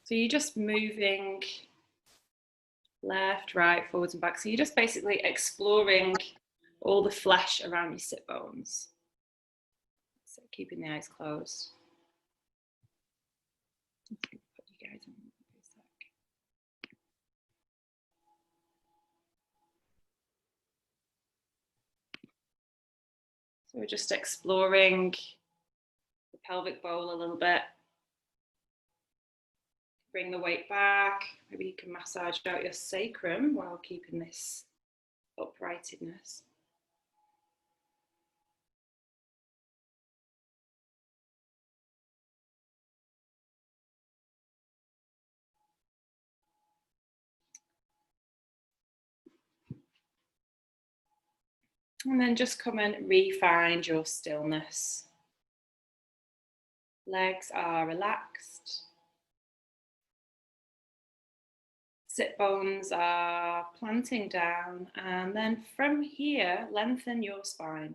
So you're just moving left, right, forwards and back. So you're just basically exploring all the flesh around your sit bones. So keeping the eyes closed. Put you guys on for a sec. So we're just exploring the pelvic bowl a little bit. Bring the weight back. Maybe you can massage out your sacrum while keeping this uprightedness. And then just come and re-find your stillness. Legs are relaxed. Sit bones are planting down, and then from here, lengthen your spine.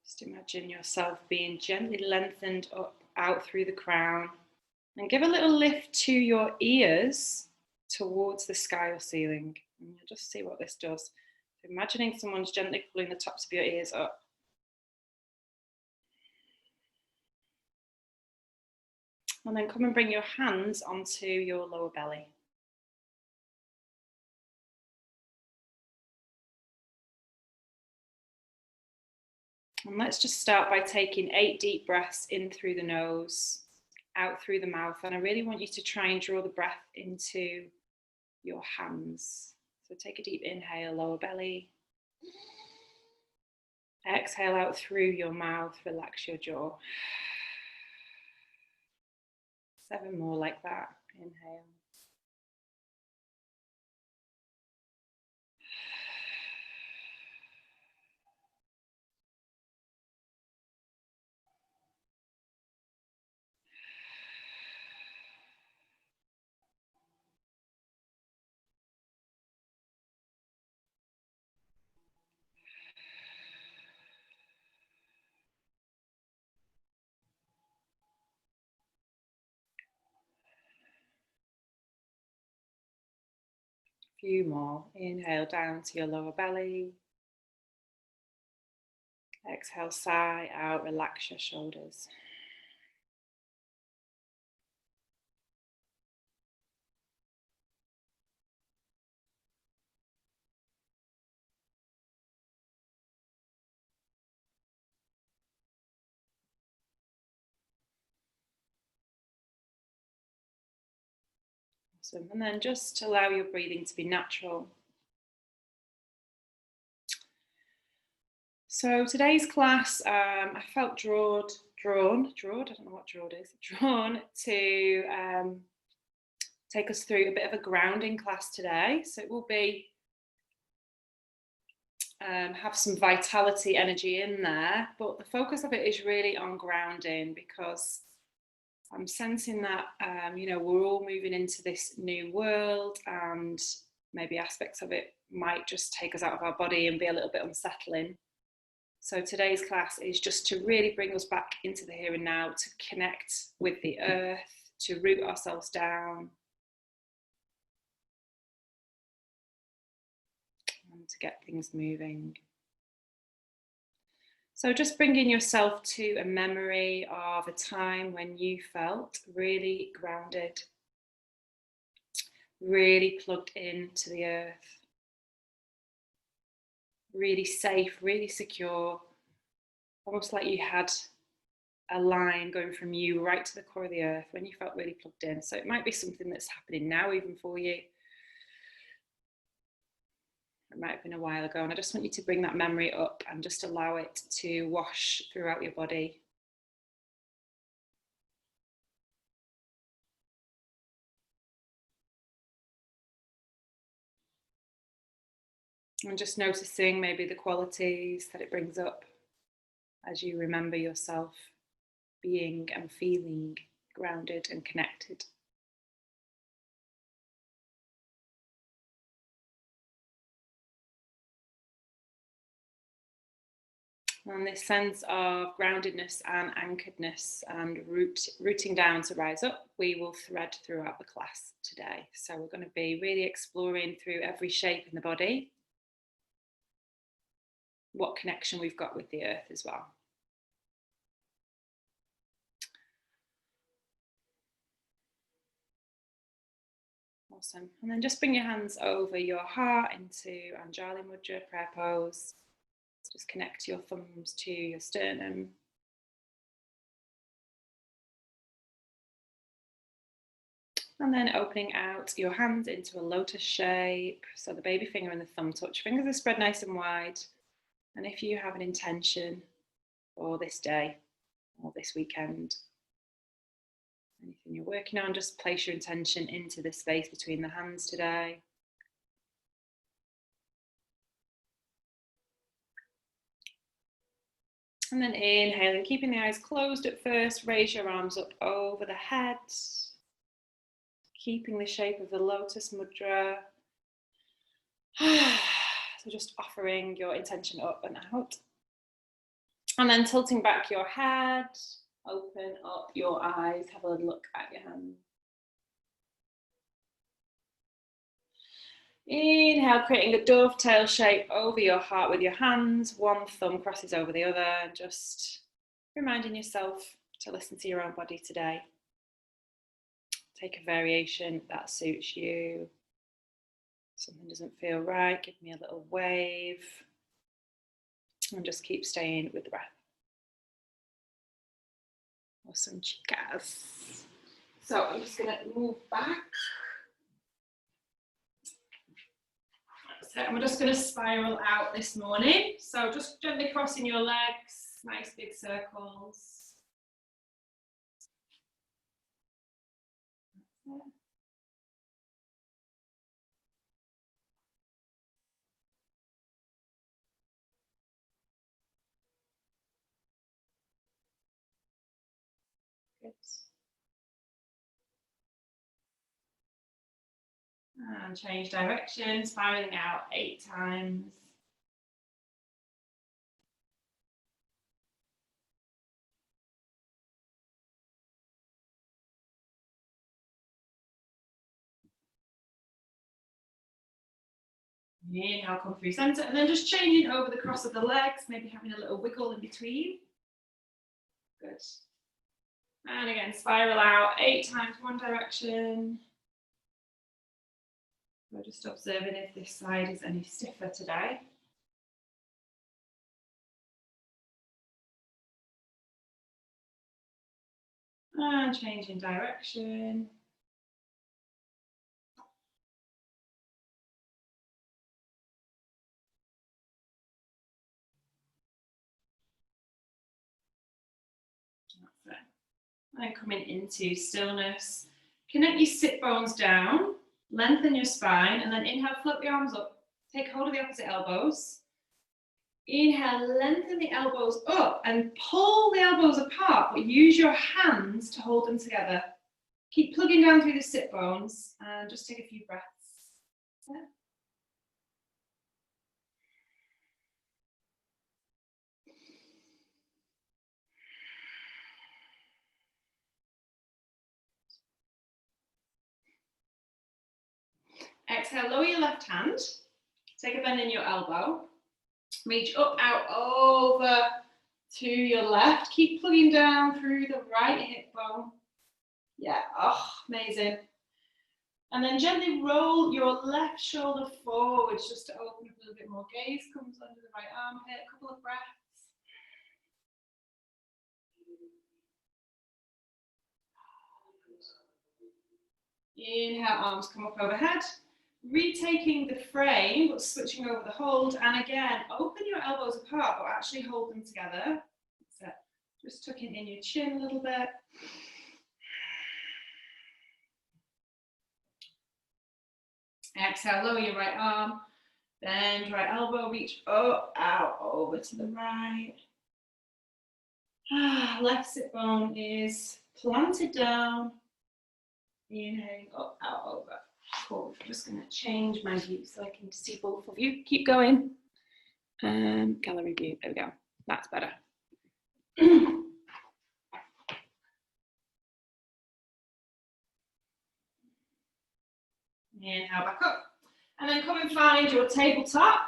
Just imagine yourself being gently lengthened up, out through the crown, and give a little lift to your ears towards the sky or ceiling. And you'll just see what this does. So imagining someone's gently pulling the tops of your ears up. And then come and bring your hands onto your lower belly. And let's just start by taking 8 deep breaths in through the nose, out through the mouth. And I really want you to try and draw the breath into your hands. So take a deep inhale, lower belly. Exhale out through your mouth, relax your jaw. 7 more like that. Inhale. Few more. Inhale down to your lower belly. Exhale, sigh out, relax your shoulders. Awesome. And then just allow your breathing to be natural. So today's class, I felt drawn, I don't know what drawn is, drawn to take us through a bit of a grounding class today. So it will be, have some vitality energy in there, but the focus of it is really on grounding, because I'm sensing that, you know, we're all moving into this new world, and maybe aspects of it might just take us out of our body and be a little bit unsettling. So today's class is just to really bring us back into the here and now, to connect with the earth, to root ourselves down, and to get things moving. So just bringing yourself to a memory of a time when you felt really grounded, really plugged into the earth, really safe, really secure, almost like you had a line going from you right to the core of the earth, when you felt really plugged in. So it might be something that's happening now even for you. It might have been a while ago, and I just want you to bring that memory up and just allow it to wash throughout your body. And just noticing maybe the qualities that it brings up as you remember yourself being and feeling grounded and connected. And this sense of groundedness and anchoredness and rooting down to rise up, we will thread throughout the class today. So we're going to be really exploring through every shape in the body, what connection we've got with the earth as well. Awesome. And then just bring your hands over your heart into Anjali Mudra, prayer pose. Just connect your thumbs to your sternum. And then opening out your hands into a lotus shape. So the baby finger and the thumb touch. Fingers are spread nice and wide. And if you have an intention for this day or this weekend, anything you're working on, just place your intention into the space between the hands today. And then inhaling, keeping the eyes closed at first, raise your arms up over the head, keeping the shape of the lotus mudra. So just offering your intention up and out. And then tilting back your head, open up your eyes, have a look at your hands. Inhale, creating a dovetail shape over your heart with your hands. One thumb crosses over the other. Just reminding yourself to listen to your own body today. Take a variation that suits you. Something doesn't feel right, give me a little wave. And just keep staying with the breath. Awesome, chicas. So I'm just going to move back. So I'm just going to spiral out this morning. So just gently crossing your legs, nice big circles. Good. And change direction, spiraling out 8 times. Inhale, come through center, and then just changing over the cross of the legs, maybe having a little wiggle in between. Good. And again, spiral out 8 times one direction. We're just observing if this side is any stiffer today. And changing direction. That's it. And coming into stillness. Connect your sit bones down, lengthen your spine, and then inhale, float the arms up. Take hold of the opposite elbows. Inhale, lengthen the elbows up and pull the elbows apart, but use your hands to hold them together. Keep plugging down through the sit bones and just take a few breaths. Yeah. Exhale, lower your left hand. Take a bend in your elbow. Reach up, out, over to your left. Keep plugging down through the right hip bone. Yeah, oh, amazing. And then gently roll your left shoulder forwards just to open up a little bit more. Gaze comes under the right armpit. A couple of breaths. Inhale, arms come up overhead. Retaking the frame, but switching over the hold. And again, open your elbows apart, but actually hold them together. So just tucking in your chin a little bit. Exhale, lower your right arm. Bend right elbow, reach up, out, over to the right. Left sit bone is planted down. Inhaling up, out, over. Cool. I'm just going to change my view so I can see both of you. Keep going. Gallery view. There we go. That's better. Inhale back up. And then come and find your tabletop.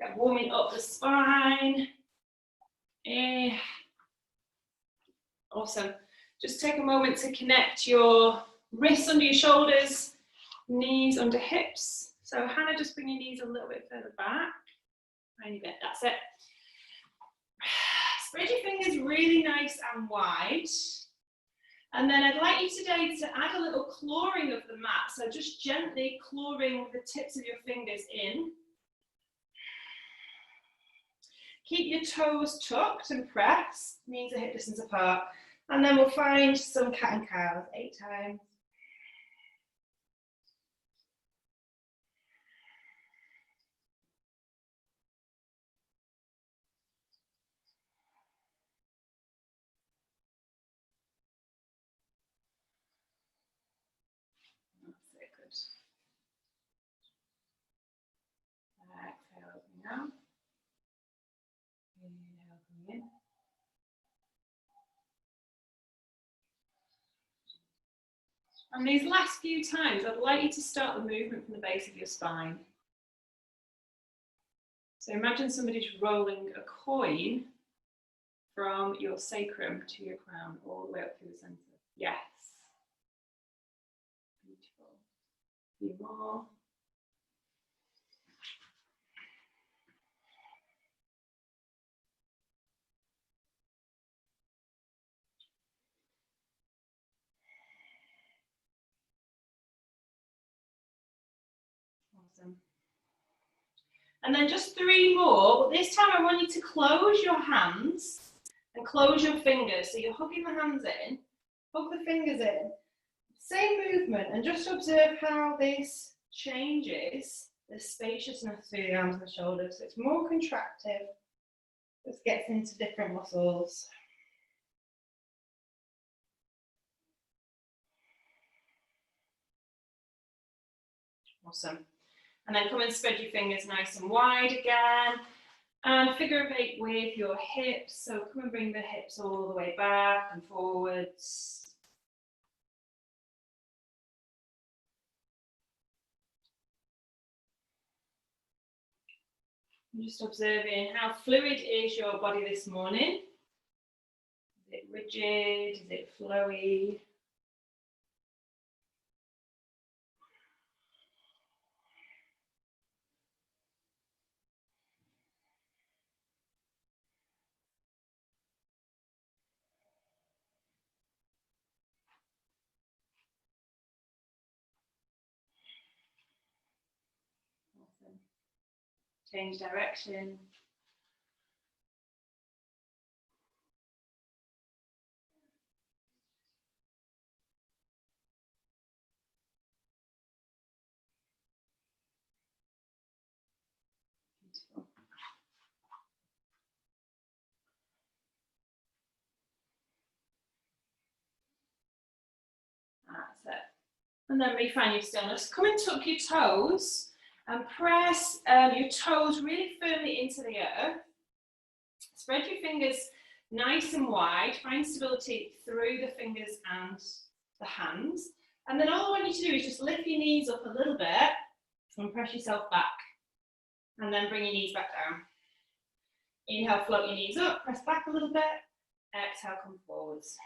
Get warming up the spine. Awesome. Just take a moment to connect your wrists under your shoulders, knees under hips. So Hannah, just bring your knees a little bit further back. Tiny bit, that's it. Spread your fingers really nice and wide. And then I'd like you today to add a little clawing of the mat. So just gently clawing the tips of your fingers in. Keep your toes tucked and pressed, knees are hip distance apart. And then we'll find some cat and cows, 8 times. That's it, good. Exhale, opening out. Inhale, coming in. And these last few times, I'd like you to start the movement from the base of your spine. So imagine somebody's rolling a coin from your sacrum to your crown, all the way up through the center. Yes. Beautiful. A few more. Awesome. And then just 3 more, but this time I want you to close your hands and close your fingers. So you're hugging the hands in, hug the fingers in. Same movement, and just observe how this changes the spaciousness through the arms and the shoulders. So it's more contractive. This gets into different muscles. Awesome. And then come and spread your fingers nice and wide again. And figure of 8 with your hips. So come and bring the hips all the way back and forwards. And just observing how fluid is your body this morning. Is it rigid? Is it flowy? Awesome. Change direction. Beautiful. That's it. And then refine your stillness. Come and tuck your toes and press your toes really firmly into the earth. Spread your fingers nice and wide. Find stability through the fingers and the hands. And then all I want you to do is just lift your knees up a little bit and press yourself back. And then bring your knees back down. Inhale, float your knees up, press back a little bit. Exhale, come forwards.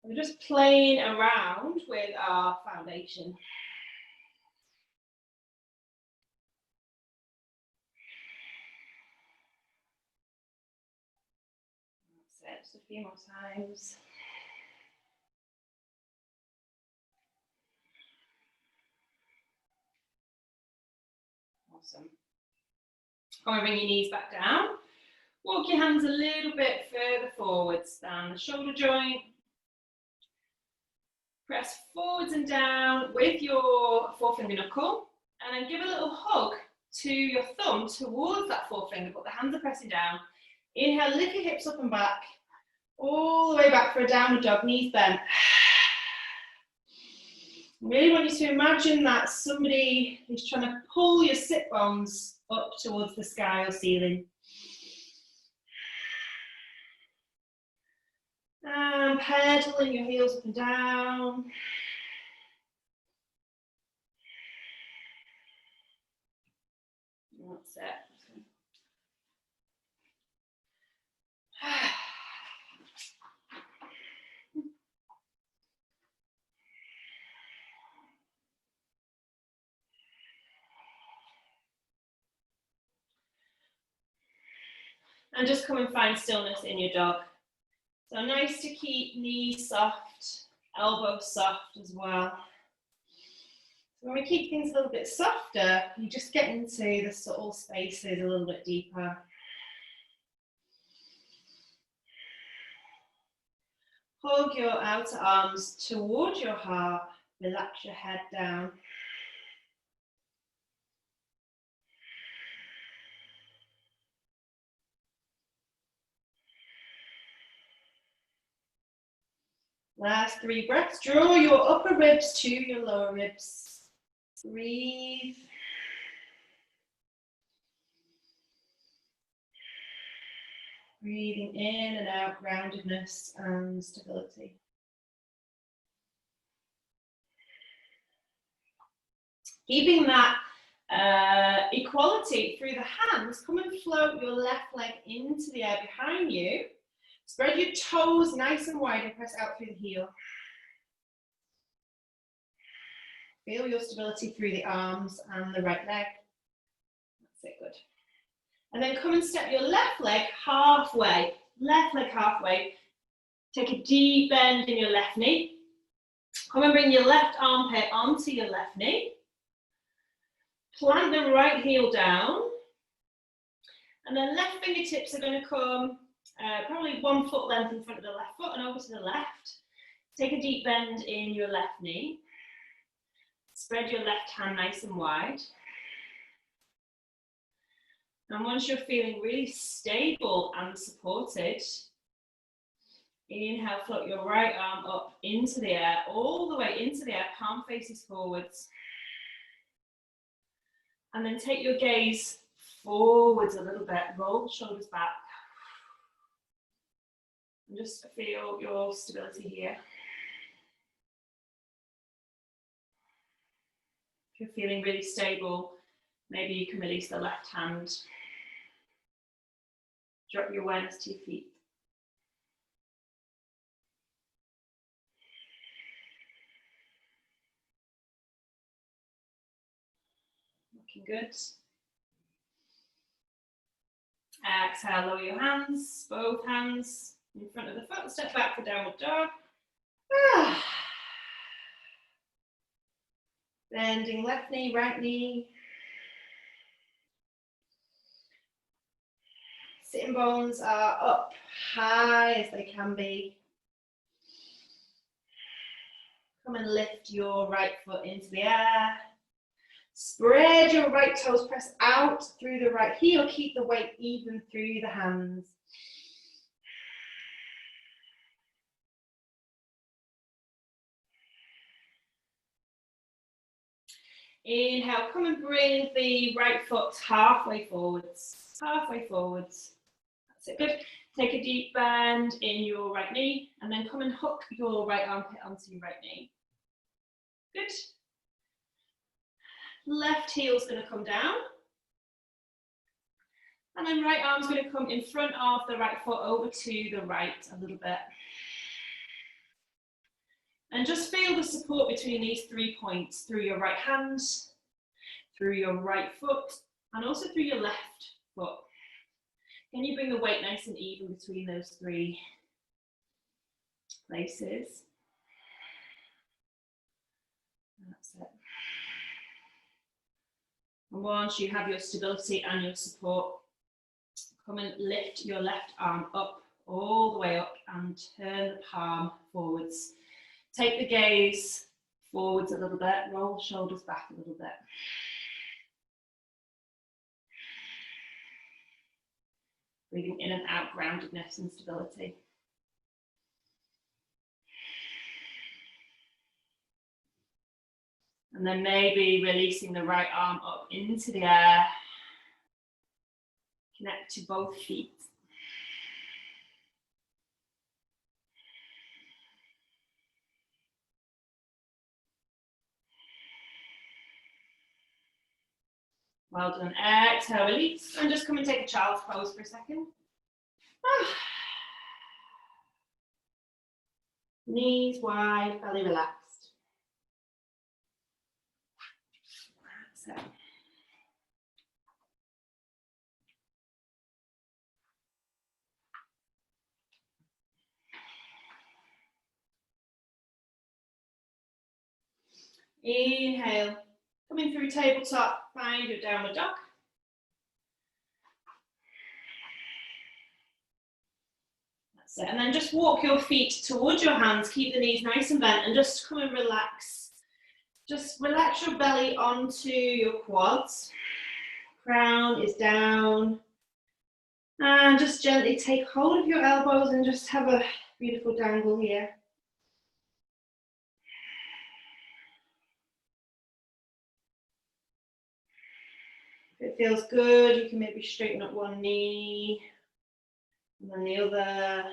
We're just playing around with our foundation. That's it, just a few more times. Awesome. Come and bring your knees back down. Walk your hands a little bit further forwards down the shoulder joint. Press forwards and down with your forefinger knuckle, and then give a little hug to your thumb towards that forefinger, but the hands are pressing down. Inhale, lift your hips up and back, all the way back for a downward dog, knees bent. Really want you to imagine that somebody is trying to pull your sit bones up towards the sky or ceiling. And pedaling your heels up and down. That's it. And just come and find stillness in your dog. So nice to keep knees soft, elbows soft as well. So when we keep things a little bit softer, you just get into the subtle spaces a little bit deeper. Hug your outer arms towards your heart. Relax your head down. Last 3 breaths. Draw your upper ribs to your lower ribs. Breathe. Breathing in and out, groundedness and stability. Keeping that equality through the hands, come and float your left leg into the air behind you. Spread your toes nice and wide and press out through the heel. Feel your stability through the arms and the right leg. That's it, good. And then come and step your left leg halfway. Left leg halfway. Take a deep bend in your left knee. Come and bring your left armpit onto your left knee. Plant the right heel down. And then left fingertips are going to come probably 1 foot length in front of the left foot and over to the left. Take a deep bend in your left knee. Spread your left hand nice and wide. And once you're feeling really stable and supported, inhale, float your right arm up into the air, all the way into the air, palm faces forwards. And then take your gaze forwards a little bit, roll the shoulders back. And just feel your stability here. If you're feeling really stable, maybe you can release the left hand. Drop your awareness to your feet. Looking good. Exhale, lower your hands, both hands in front of the foot. Step back for downward dog. Bending left knee, right knee. Sitting bones are up high as they can be. Come and lift your right foot into the air. Spread your right toes, press out through the right heel. Keep the weight even through the hands. Inhale, come and bring the right foot halfway forwards. Halfway forwards. That's it, good. Take a deep bend in your right knee and then come and hook your right armpit onto your right knee. Good. Left heel's going to come down. And then right arm's going to come in front of the right foot over to the right a little bit. And just feel the support between these 3 points, through your right hand, through your right foot, and also through your left foot. Can you bring the weight nice and even between those 3 places? That's it. And once you have your stability and your support, come and lift your left arm up, all the way up, and turn the palm forwards. Take the gaze forwards a little bit, roll the shoulders back a little bit. Breathing in and out, groundedness and stability. And then maybe releasing the right arm up into the air Connect to both feet. Well done. Exhale, release. And just come and take a child's pose for a second. Knees wide, belly relaxed. That's it. Inhale, coming through tabletop, find your downward dog. That's it. And then just walk your feet towards your hands, keep the knees nice and bent, and just come and relax. Just relax your belly onto your quads. Crown is down. And just gently take hold of your elbows and just have a beautiful dangle here. If it feels good, you can maybe straighten up one knee and then the other.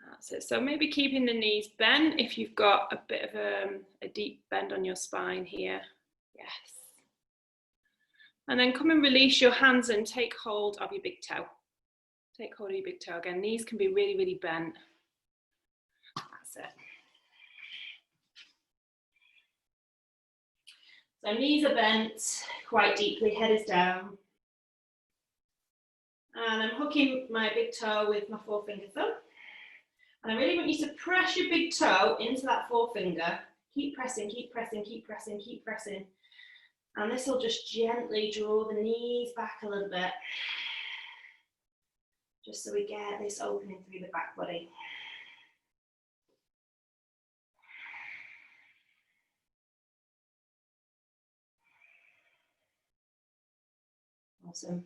That's it. So maybe keeping the knees bent if you've got a bit of a deep bend on your spine here. Yes. And then come and release your hands and take hold of your big toe. Take hold of your big toe again. Knees can be really, really bent. That's it. So knees are bent quite deeply, head is down. And I'm hooking my big toe with my forefinger thumb. And I really want you to press your big toe into that forefinger. Keep pressing, keep pressing, keep pressing, keep pressing. And this will just gently draw the knees back a little bit. Just so we get this opening through the back body. Awesome.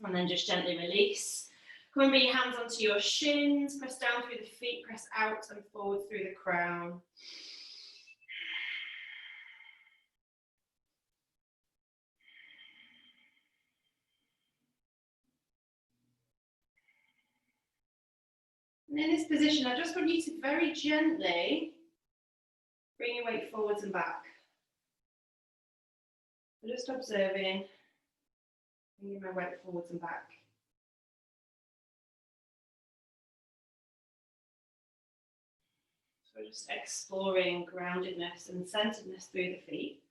And then just gently release. Come and bring your hands onto your shins, press down through the feet, press out and forward through the crown. And in this position, I just want you to very gently bring your weight forwards and back. I'm just observing, bringing my weight forwards and back. So just exploring groundedness and centeredness through the feet.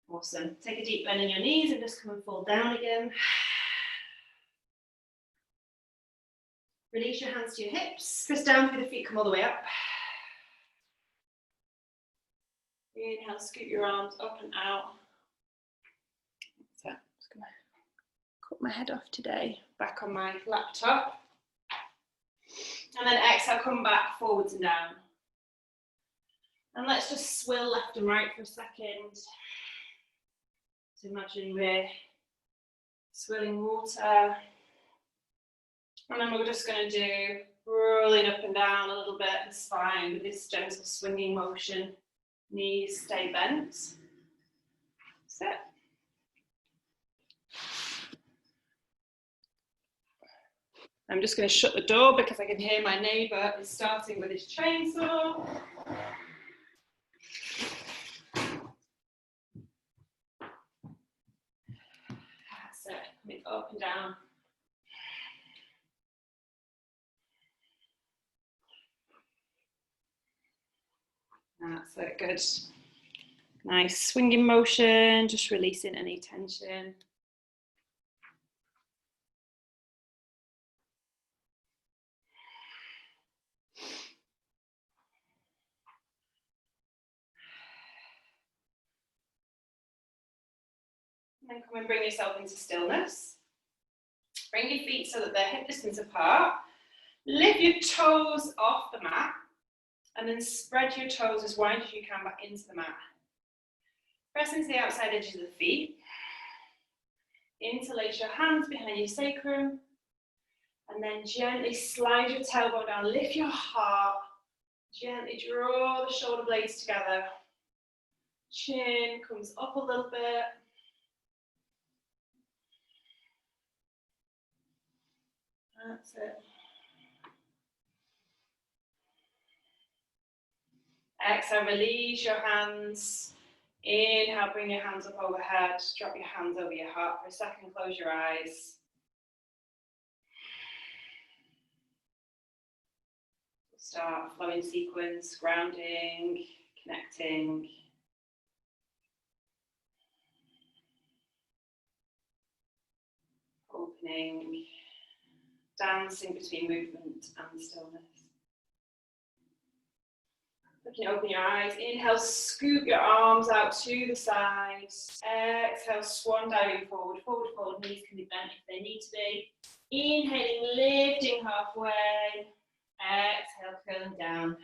Awesome. Take a deep bend in your knees and just come and fall down again. Release your hands to your hips. Press down through the feet, come all the way up. Inhale, scoot your arms up and out. So I'm just going to cut my head off today. Back on my laptop. And then exhale, come back forwards and down. And let's just swill left and right for a second. So imagine we're swilling water. And then we're just going to do rolling up and down a little bit the spine with this gentle swinging motion. Knees stay bent. Sit. I'm just going to shut the door because I can hear my neighbour is starting with his chainsaw. That's it. Coming up and down. That's it, good. Nice swinging motion, just releasing any tension. And then come and bring yourself into stillness. Bring your feet so that they're hip distance apart. Lift your toes off the mat. And then spread your toes as wide as you can back into the mat. Press into the outside edges of the feet. Interlace your hands behind your sacrum. And then gently slide your tailbone down, lift your heart. Gently draw the shoulder blades together. Chin comes up a little bit. That's it. Exhale, release your hands. Inhale, bring your hands up overhead. Drop your hands over your heart for a second. Close your eyes. Start flowing sequence, grounding, connecting. Opening, dancing between movement and stillness. Looking, open your eyes. Inhale, scoop your arms out to the sides. Exhale, swan diving forward, forward fold. Knees can be bent if they need to be. Inhaling, lifting halfway. Exhale, curling down.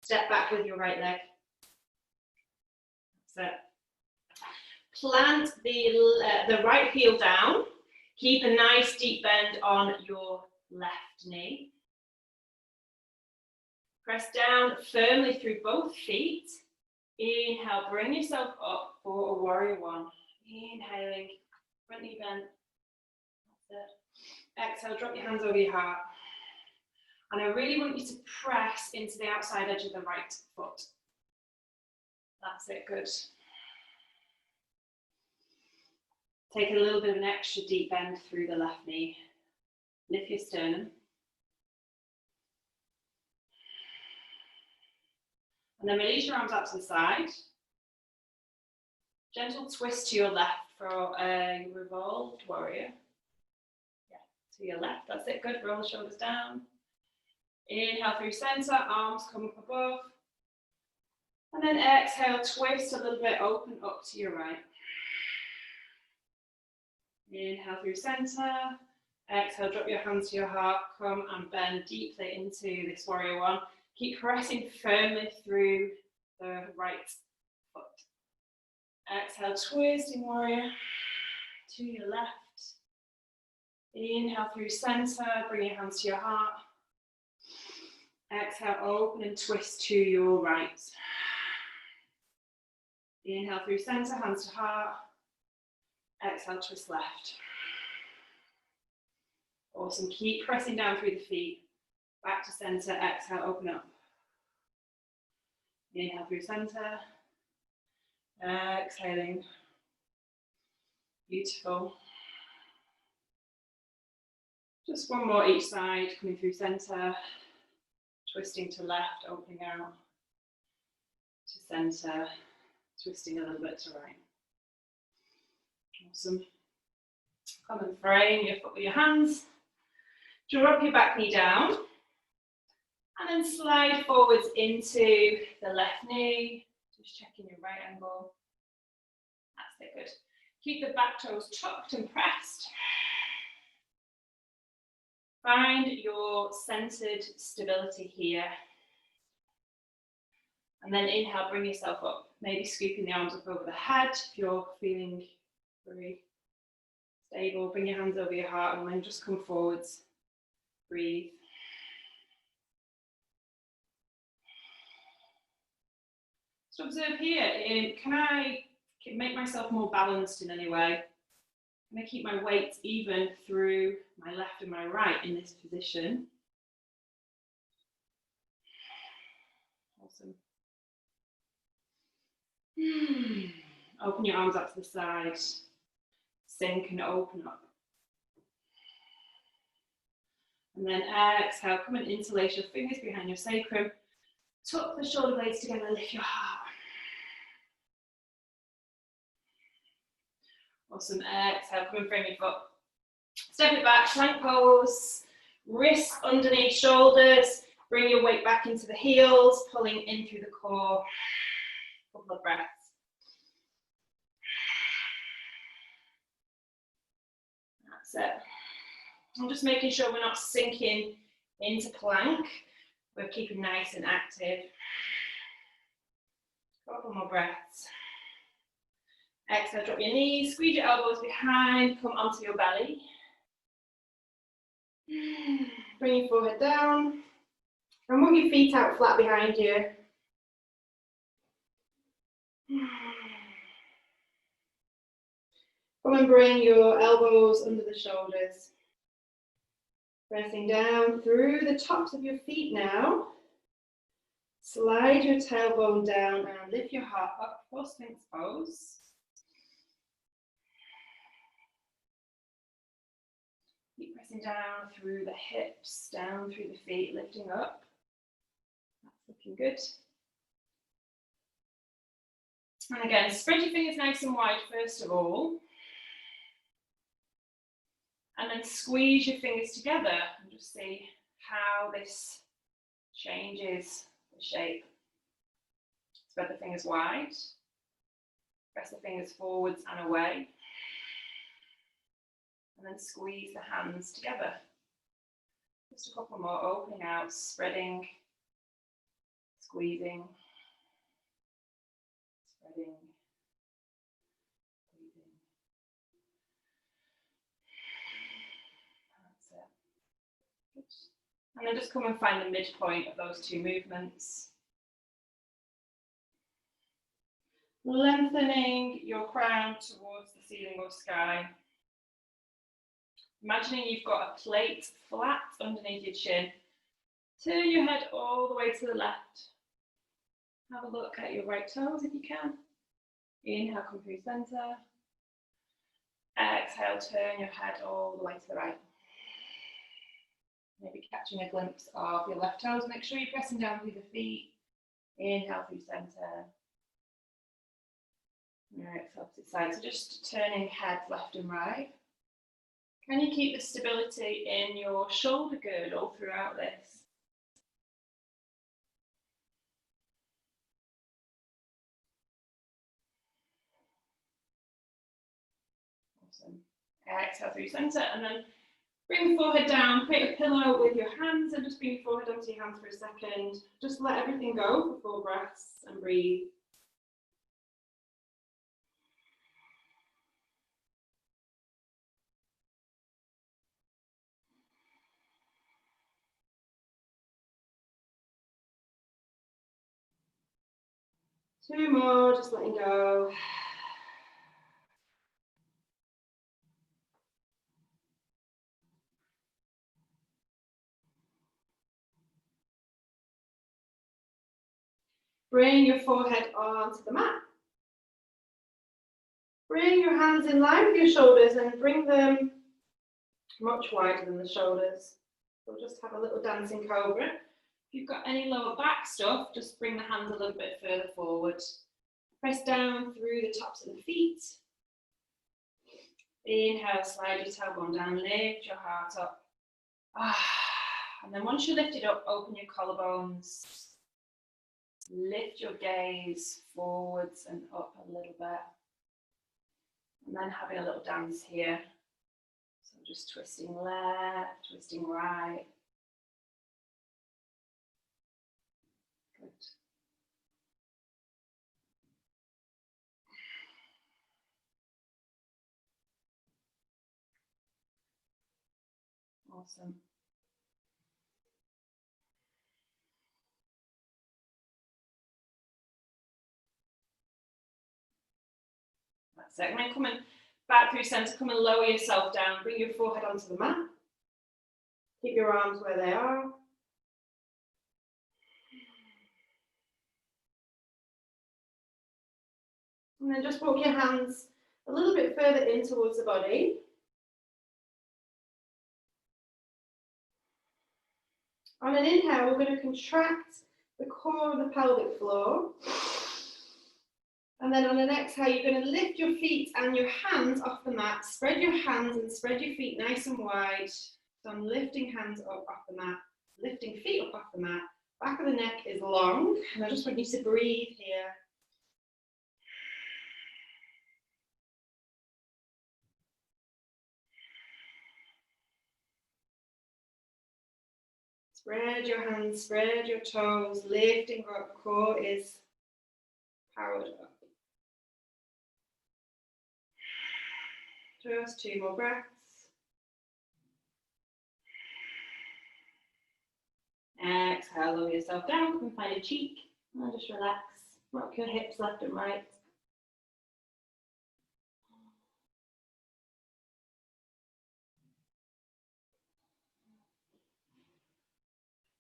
Step back with your right leg. That's it. Plant the right heel down. Keep a nice deep bend on your left knee. Press down firmly through both feet. Inhale, bring yourself up for a warrior one. Inhaling, front knee bent. That's it. Exhale, drop your hands over your heart. And I really want you to press into the outside edge of the right foot. That's it, good. Take a little bit of an extra deep bend through the left knee. Lift your sternum. And then release your arms out to the side. Gentle twist to your left for a revolved warrior. Yeah, to your left, that's it, good. Roll the shoulders down. Inhale through center, arms come up above. And then exhale, twist a little bit, open up to your right. Inhale through center. Exhale, drop your hands to your heart. Come and bend deeply into this warrior one. Keep pressing firmly through the right foot. Exhale, twisting warrior to your left. Inhale through center, bring your hands to your heart. Exhale, open and twist to your right. Inhale through center, hands to heart. Exhale, twist left. Awesome, keep pressing down through the feet. Back to center, exhale, open up. Inhale through center. Exhaling. Beautiful. Just one more each side, coming through center. Twisting to left, opening out. To center. Twisting a little bit to right. Awesome. Come and frame your foot with your hands. Drop your back knee down. And then slide forwards into the left knee. Just checking your right angle. That's it, good. Keep the back toes tucked and pressed. Find your centered stability here. And then inhale, bring yourself up. Maybe scooping the arms up over the head if you're feeling very stable. Bring your hands over your heart and then just come forwards. Breathe. So observe here, can I make myself more balanced in any way? Can I keep my weight even through my left and my right in this position? Awesome. Open your arms up to the side. Sink and open up. And then exhale, come and interlace your fingers behind your sacrum. Tuck the shoulder blades together, lift your heart. Awesome, exhale, come and frame your foot. Step it back, plank pose, wrists underneath shoulders. Bring your weight back into the heels, pulling in through the core. Couple of breaths. That's it. I'm just making sure we're not sinking into plank. We're keeping nice and active. Couple more breaths. Exhale, drop your knees, squeeze your elbows behind, come onto your belly. Bring your forehead down and walk your feet out flat behind you. Come and bring your elbows under the shoulders. Pressing down through the tops of your feet now. Slide your tailbone down and lift your heart up for Sphinx pose. Keep pressing down through the hips, down through the feet, lifting up. That's looking good. And again, spread your fingers nice and wide first of all. And then squeeze your fingers together and just see how this changes the shape. Spread the fingers wide. Press the fingers forwards and away. And then squeeze the hands together. Just a couple more, opening out, spreading, squeezing, spreading, squeezing. That's it. Good. And then just come and find the midpoint of those two movements. Lengthening your crown towards the ceiling or sky. Imagining you've got a plate flat underneath your chin. Turn your head all the way to the left. Have a look at your right toes if you can. Inhale, come through center. Exhale, turn your head all the way to the right. Maybe catching a glimpse of your left toes. Make sure you're pressing down through the feet. Inhale through center. Alright, opposite side. So just turning head left and right. Can you keep the stability in your shoulder girdle throughout this? Awesome. Exhale through center and then bring the forehead down, create a pillow with your hands and just bring your forehead onto your hands for a second. Just let everything go for 4 breaths and breathe. Two more, just letting go. Bring your forehead onto the mat. Bring your hands in line with your shoulders and bring them much wider than the shoulders. We'll just have a little dancing cobra. If you've got any lower back stuff, just bring the hands a little bit further forward. Press down through the tops of the feet. Inhale, slide your tailbone down, lift your heart up. And then once you're lifted up, open your collarbones. Lift your gaze forwards and up a little bit. And then having a little dance here. So just twisting left, twisting right. Good. Awesome. That's it. When coming back through center, come and lower yourself down. Bring your forehead onto the mat. Keep your arms where they are. And then just walk your hands a little bit further in towards the body. On an inhale, we're going to contract the core of the pelvic floor. And then on an exhale, you're going to lift your feet and your hands off the mat. Spread your hands and spread your feet nice and wide. So I'm lifting hands up off the mat, lifting feet up off the mat. Back of the neck is long. And I just want you to breathe here. Spread your hands, spread your toes, lifting up, core is powered up. Just 2 more breaths. Exhale, lower yourself down, come and find a cheek, and just relax. Rock your hips left and right.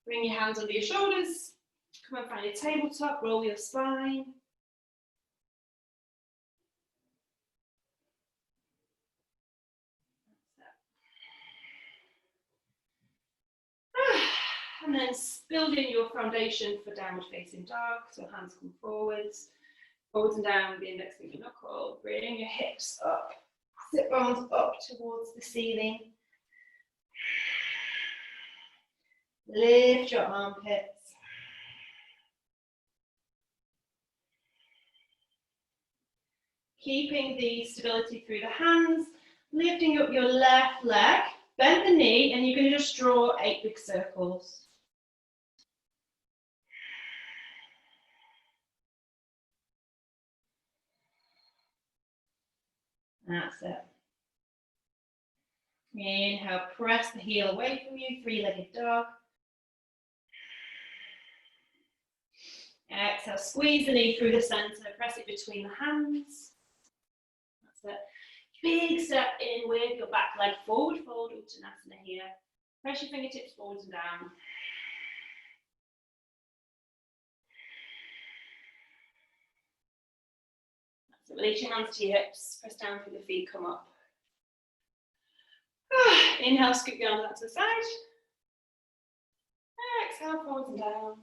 Bring your hands under your shoulders. Come and find a tabletop, roll your spine. And then build in your foundation for downward facing dog. So hands come forwards and down with the index finger knuckle. Bring your hips up, sit bones up towards the ceiling. Lift your armpits. Keeping the stability through the hands, lifting up your left leg, bend the knee, and you're going to just draw 8 big circles. That's it. Inhale, press the heel away from you, 3-legged dog. Exhale, squeeze the knee through the center, press it between the hands. That's it. Big step in with your back leg forward fold, Uttanasana here. Press your fingertips forwards and down. That's it. Release your hands to your hips, press down through the feet, come up. Inhale, scoop your arms out to the side. Exhale, forwards and down.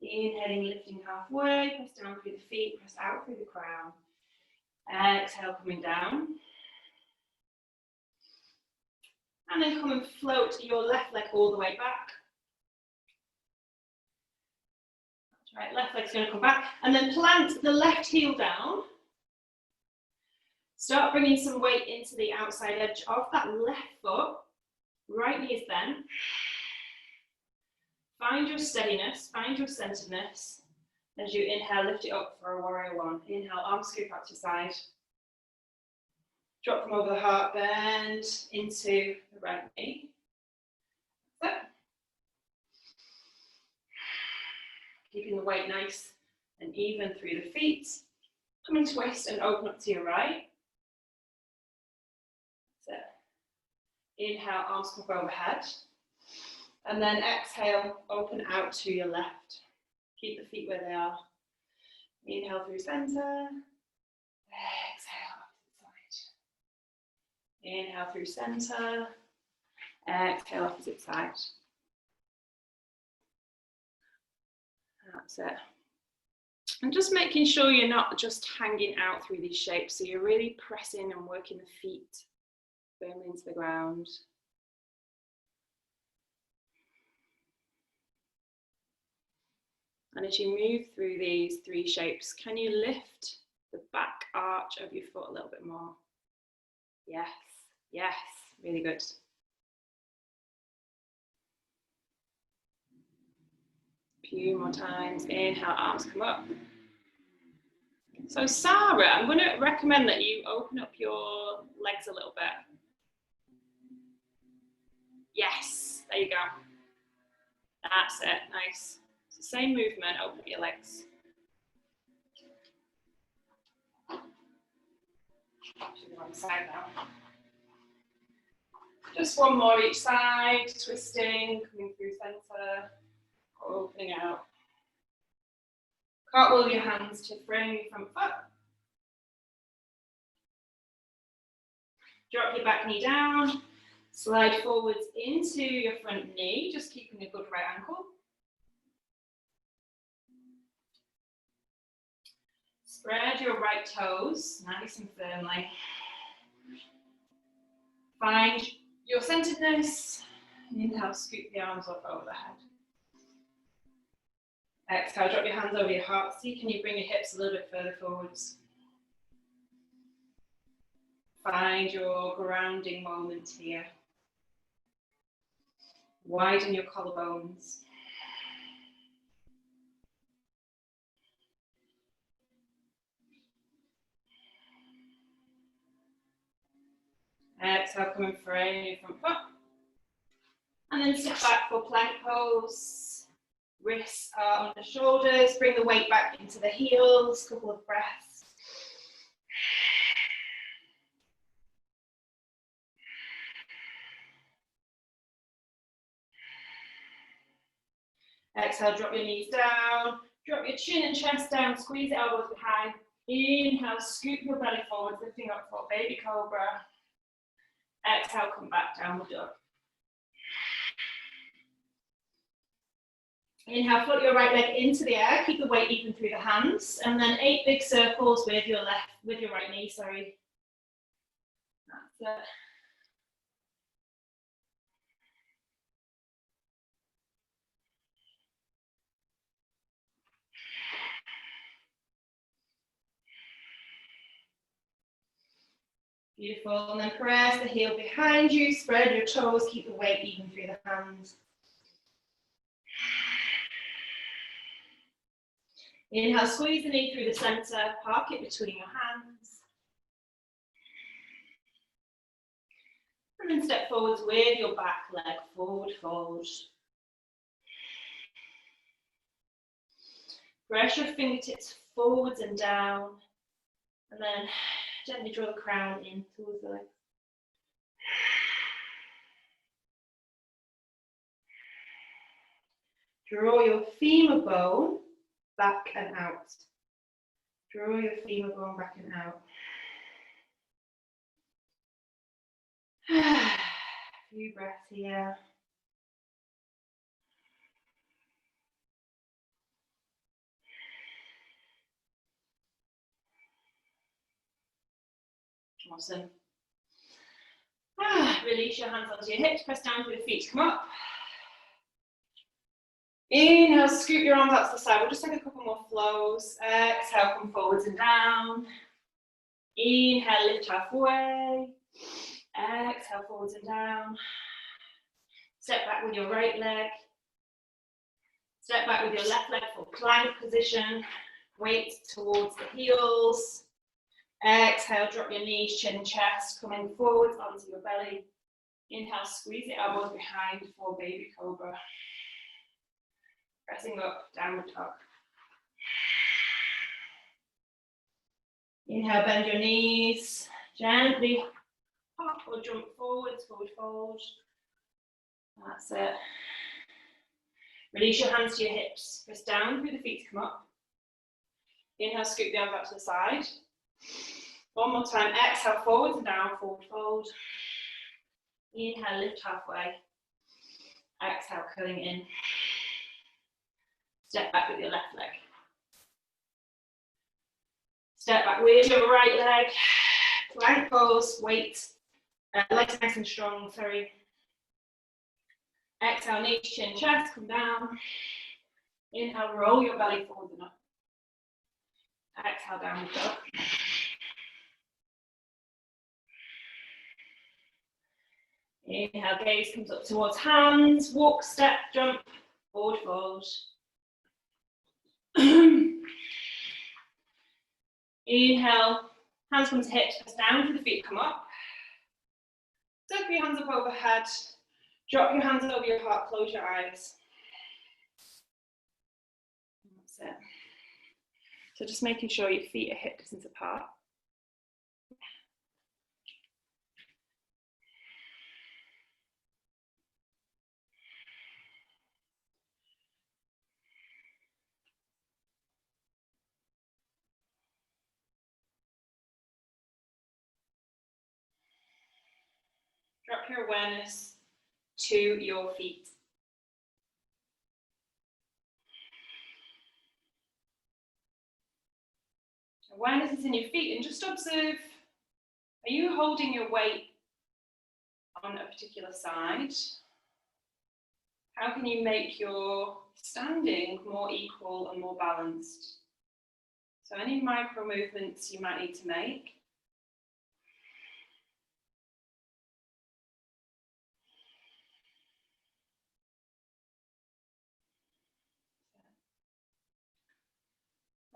Inhaling, lifting halfway, press down through the feet, press out through the crown. Exhale, coming down. And then come and float your left leg all the way back. That's right, left leg's going to come back. And then plant the left heel down. Start bringing some weight into the outside edge of that left foot. Right knee is bent. Find your steadiness, find your centeredness. As you inhale, lift it up for a warrior one. Inhale, arms scoop out to side. Drop from over the heart, bend into the right knee. So, keeping the weight nice and even through the feet. Come and twist and open up to your right. So, inhale, arms come up overhead. And then exhale, open out to your left. Keep the feet where they are. Inhale through center. Exhale, opposite side. Inhale through center. Exhale, opposite side. That's it. And just making sure you're not just hanging out through these shapes. So you're really pressing and working the feet firmly into the ground. And as you move through these 3 shapes, can you lift the back arch of your foot a little bit more? Yes, yes, really good. A few more times. Inhale, arms come up. So Sarah, I'm going to recommend that you open up your legs a little bit. Yes, there you go. That's it, nice. Same movement, open up your legs. To the wrong side now. Just one more each side, twisting, coming through center, opening out. Cartwheel your hands to frame your front foot. Drop your back knee down, slide forwards into your front knee, just keeping a good right ankle. Spread your right toes nice and firmly. Find your centeredness. Inhale, scoop the arms up over the head. Exhale, drop your hands over your heart. See, can you bring your hips a little bit further forwards? Find your grounding moment here. Widen your collarbones. Exhale, coming frame your front foot. And then step back for plank pose. Wrists are on the shoulders. Bring the weight back into the heels. Couple of breaths. Exhale, drop your knees down. Drop your chin and chest down. Squeeze the elbows behind. Inhale, scoop your belly forward, lifting up for baby cobra. Exhale, come back, downward dog. Inhale, float your right leg into the air. Keep the weight even through the hands. And then 8 big circles with your right knee, sorry. That's it. Beautiful, and then press the heel behind you, spread your toes, keep the weight even through the hands. Inhale, squeeze the knee through the center, park it between your hands. And then step forwards with your back leg, forward fold. Press your fingertips forwards and down, and then gently draw the crown in towards the legs. Draw your femur bone back and out. Draw your femur bone back and out. A few breaths here. Awesome. Release your hands onto your hips, press down through the feet to come up. Inhale, scoop your arms out to the side. We'll just take a couple more flows. Exhale, come forwards and down. Inhale, lift halfway. Exhale, forwards and down. Step back with your right leg. Step back with your left leg for plank position. Weight towards the heels. Exhale, drop your knees, chin, chest, coming forwards onto your belly. Inhale, squeeze the elbows behind for baby cobra. Pressing up, downward dog. Inhale, bend your knees, gently hop or jump forwards, forward fold. That's it. Release your hands to your hips. Press down through the feet to come up. Inhale, scoop the arms out to the side. One more time, exhale, forwards and down, forward fold. Inhale, lift halfway. Exhale, curling in. Step back with your left leg. Step back with your right leg. Plank pose, weight. Legs nice and strong, sorry. Exhale, knees, chin, chest, come down. Inhale, roll your belly forward and up. Exhale, downward dog. Inhale, gaze comes up towards hands. Walk, step, jump, forward fold. Inhale, hands come to hips, press down through the feet, come up. Circle your hands up overhead. Drop your hands over your heart, close your eyes. That's it. So just making sure your feet are hip distance apart. Drop your awareness to your feet. Awareness is in your feet, and just observe, are you holding your weight on a particular side? How can you make your standing more equal and more balanced? So any micro movements you might need to make.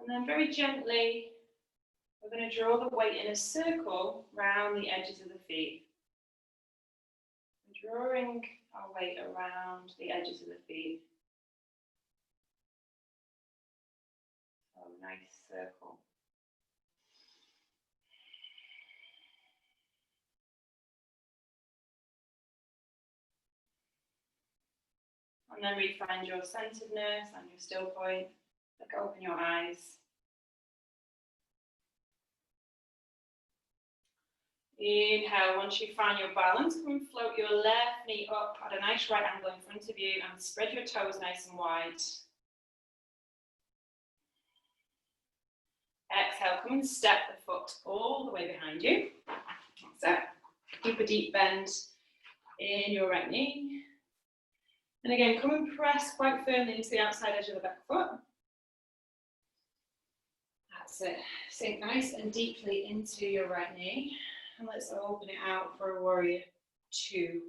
And then very gently, we're going to draw the weight in a circle round the edges of the feet. drawing our weight around the edges of the feet. So nice circle. And then refine your centeredness and your still point. Look, open your eyes. Inhale, once you find your balance, come and float your left knee up at a nice right angle in front of you and spread your toes nice and wide. Exhale, come and step the foot all the way behind you. That's it. Keep a deep bend in your right knee. And again, come and press quite firmly into the outside edge of the back foot. That's it. Sink nice and deeply into your right knee. And let's open it out for a warrior two.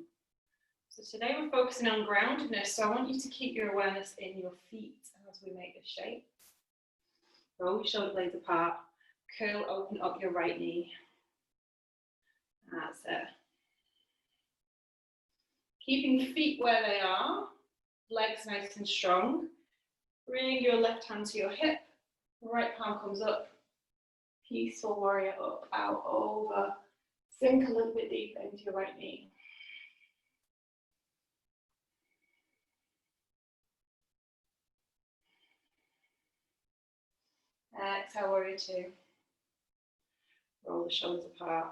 So today we're focusing on groundedness. So I want you to keep your awareness in your feet as we make this shape. Roll your shoulder blades apart. Curl, open up your right knee. That's it. Keeping feet where they are, legs nice and strong. Bring your left hand to your hip, right palm comes up. Peaceful warrior up, out, over. Sink a little bit deeper into your right knee. Exhale, warrior two. Roll the shoulders apart.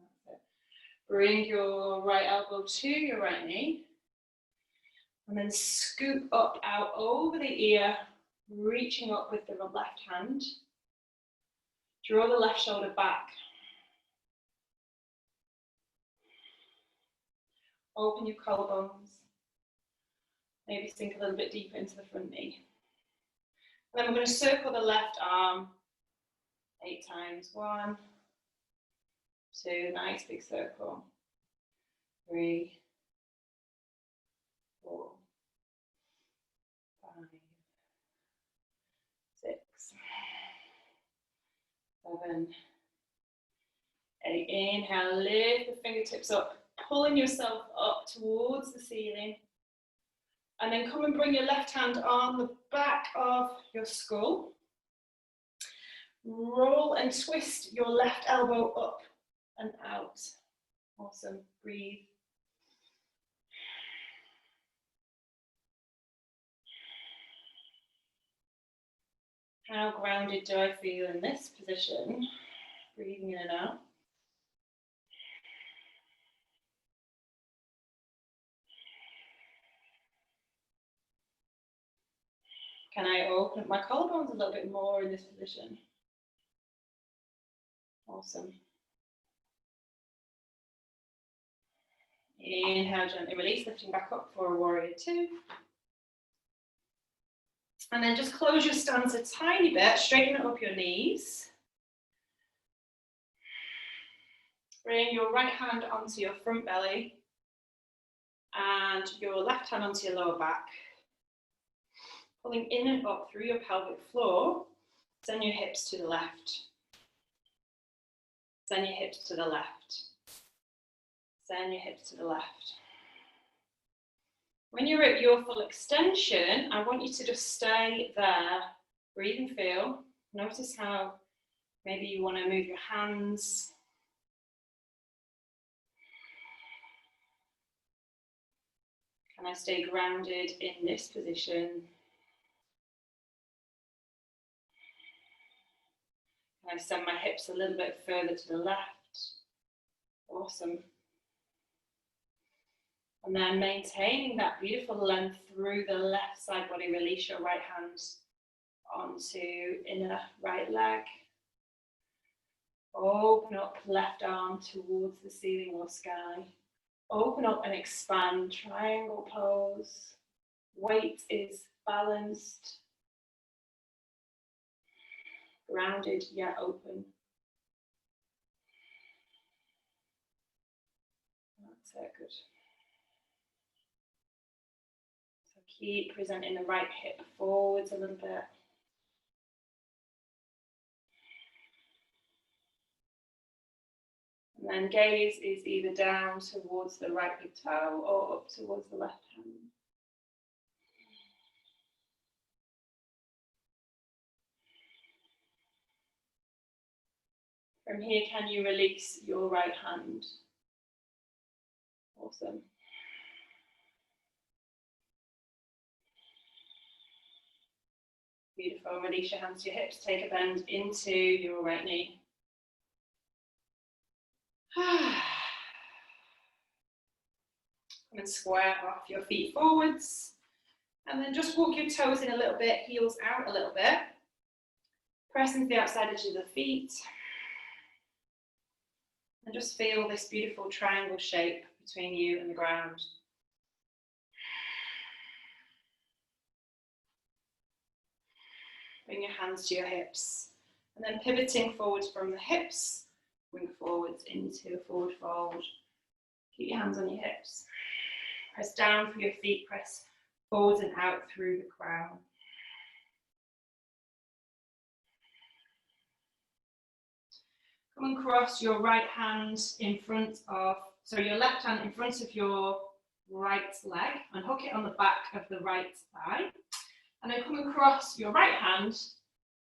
That's it. Bring your right elbow to your right knee. And then scoop up, out over the ear, reaching up with the left hand. Draw the left shoulder back. Open your collarbones. Maybe sink a little bit deeper into the front knee. And then we're going to circle the left arm 8 times. 1, 2, nice big circle. 3, 4, 5, 6, 7, 8. Inhale, lift the fingertips up, pulling yourself up towards the ceiling. And then come and bring your left hand on the back of your skull. Roll and twist your left elbow up and out. Awesome. Breathe. How grounded do I feel in this position? Breathing in and out. Can I open up my collarbones a little bit more in this position? Awesome. Inhale, gently release, lifting back up for a warrior two. And then just close your stance a tiny bit, straighten up your knees. Bring your right hand onto your front belly and your left hand onto your lower back. Pulling in and up through your pelvic floor, send your hips to the left. Send your hips to the left. Send your hips to the left. When you're at your full extension, I want you to just stay there. Breathe and feel. Notice how maybe you want to move your hands. Can I stay grounded in this position? Can I send my hips a little bit further to the left? Awesome. And then maintaining that beautiful length through the left side body, release your right hand onto inner right leg. Open up left arm towards the ceiling or sky. Open up and expand, triangle pose. Weight is balanced. Grounded yet open. That's it, good. So keep presenting the right hip forwards a little bit. And then gaze is either down towards the right big toe or up towards the left hand. From here, can you release your right hand? Awesome. Beautiful. Release your hands to your hips. Take a bend into your right knee. Come and square off your feet forwards. And then just walk your toes in a little bit, heels out a little bit. Press into the outside edges of the feet. And just feel this beautiful triangle shape between you and the ground. Bring your hands to your hips. And then pivoting forwards from the hips, bring forwards into a forward fold. Keep your hands on your hips. Press down through your feet, press forwards and out through the crown. Come and cross your right hand in front of, your left hand in front of your right leg and hook it on the back of the right thigh. And then come and cross your right hand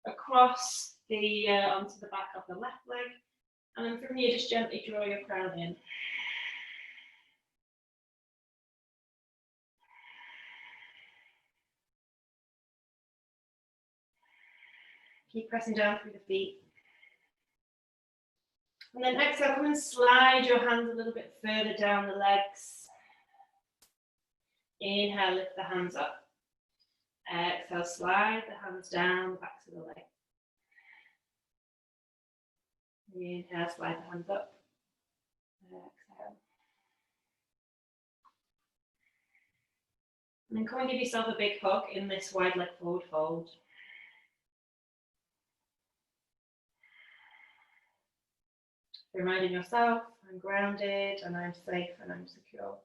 across the onto the back of the left leg. And then from here, just gently draw your crown in. Keep pressing down through the feet. And then exhale, come and slide your hands a little bit further down the legs. Inhale, lift the hands up. Exhale, slide the hands down back to the leg. Inhale, slide the hands up. Exhale. And then come and give yourself a big hug in this wide leg forward fold. Reminding yourself, I'm grounded and I'm safe and I'm secure.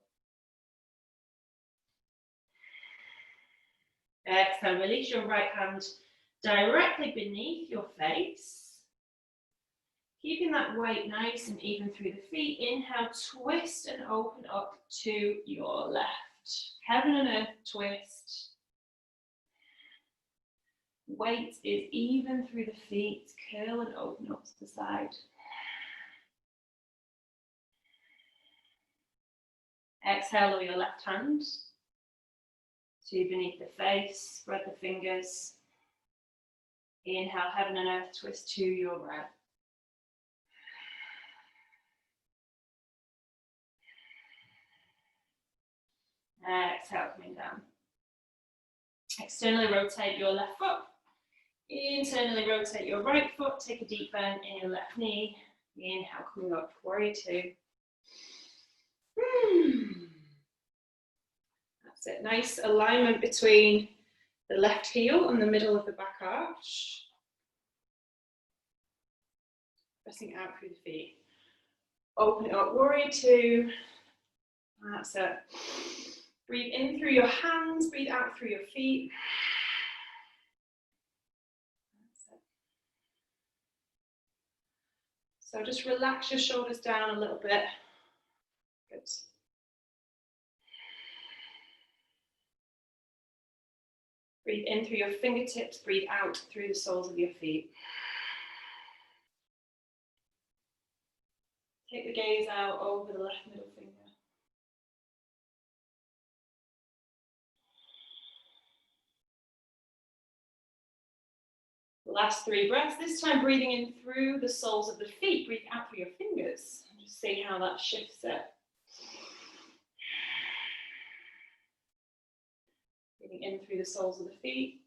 Exhale, release your right hand directly beneath your face. Keeping that weight nice and even through the feet. Inhale, twist and open up to your left. Heaven and earth twist. Weight is even through the feet. Curl and open up to the side. Exhale, lower your left hand to beneath the face, spread the fingers. Inhale, heaven and earth, twist to your right. Exhale, coming down. Externally rotate your left foot. Internally rotate your right foot. Take a deep bend in your left knee. Inhale, coming up, warrior two. That's it. Nice alignment between the left heel and the middle of the back arch. Pressing out through the feet. Open it up, warrior two. That's it. Breathe in through your hands, breathe out through your feet. That's it. So just relax your shoulders down a little bit. Good. Breathe in through your fingertips, breathe out through the soles of your feet. Take the gaze out over the left middle finger. Last 3 breaths, this time breathing in through the soles of the feet, breathe out through your fingers. Just see how that shifts it. Breathing in through the soles of the feet,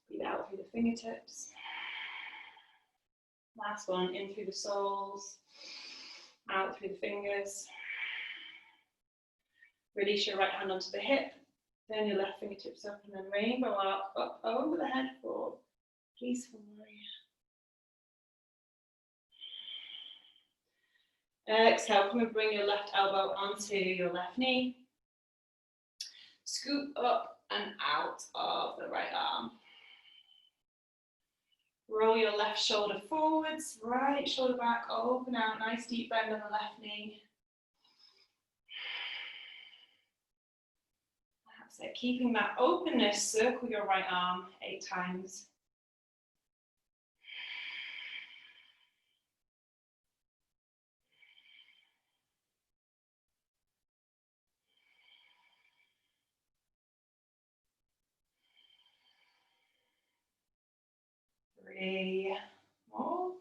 breathe out through the fingertips. Last one, in through the soles, out through the fingers. Release your right hand onto the hip, turn your left fingertips up and then rainbow arc up over the head for peaceful warrior. Exhale, come and bring your left elbow onto your left knee. Scoop up and out of the right arm. Roll your left shoulder forwards, right shoulder back, open out, nice deep bend on the left knee. That's it, keeping that openness, circle your right arm 8 times. Three more,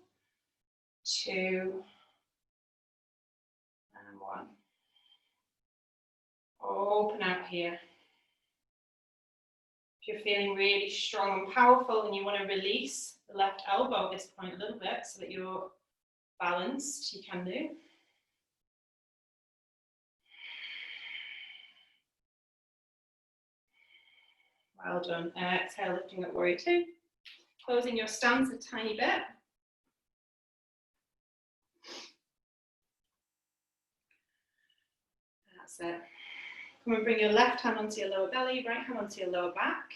2, and 1. Open out here. If you're feeling really strong and powerful and you want to release the left elbow at this point a little bit so that you're balanced, you can do. Well done. Exhale, lifting up warrior 2. Closing your stance a tiny bit. That's it. Come and bring your left hand onto your lower belly, right hand onto your lower back.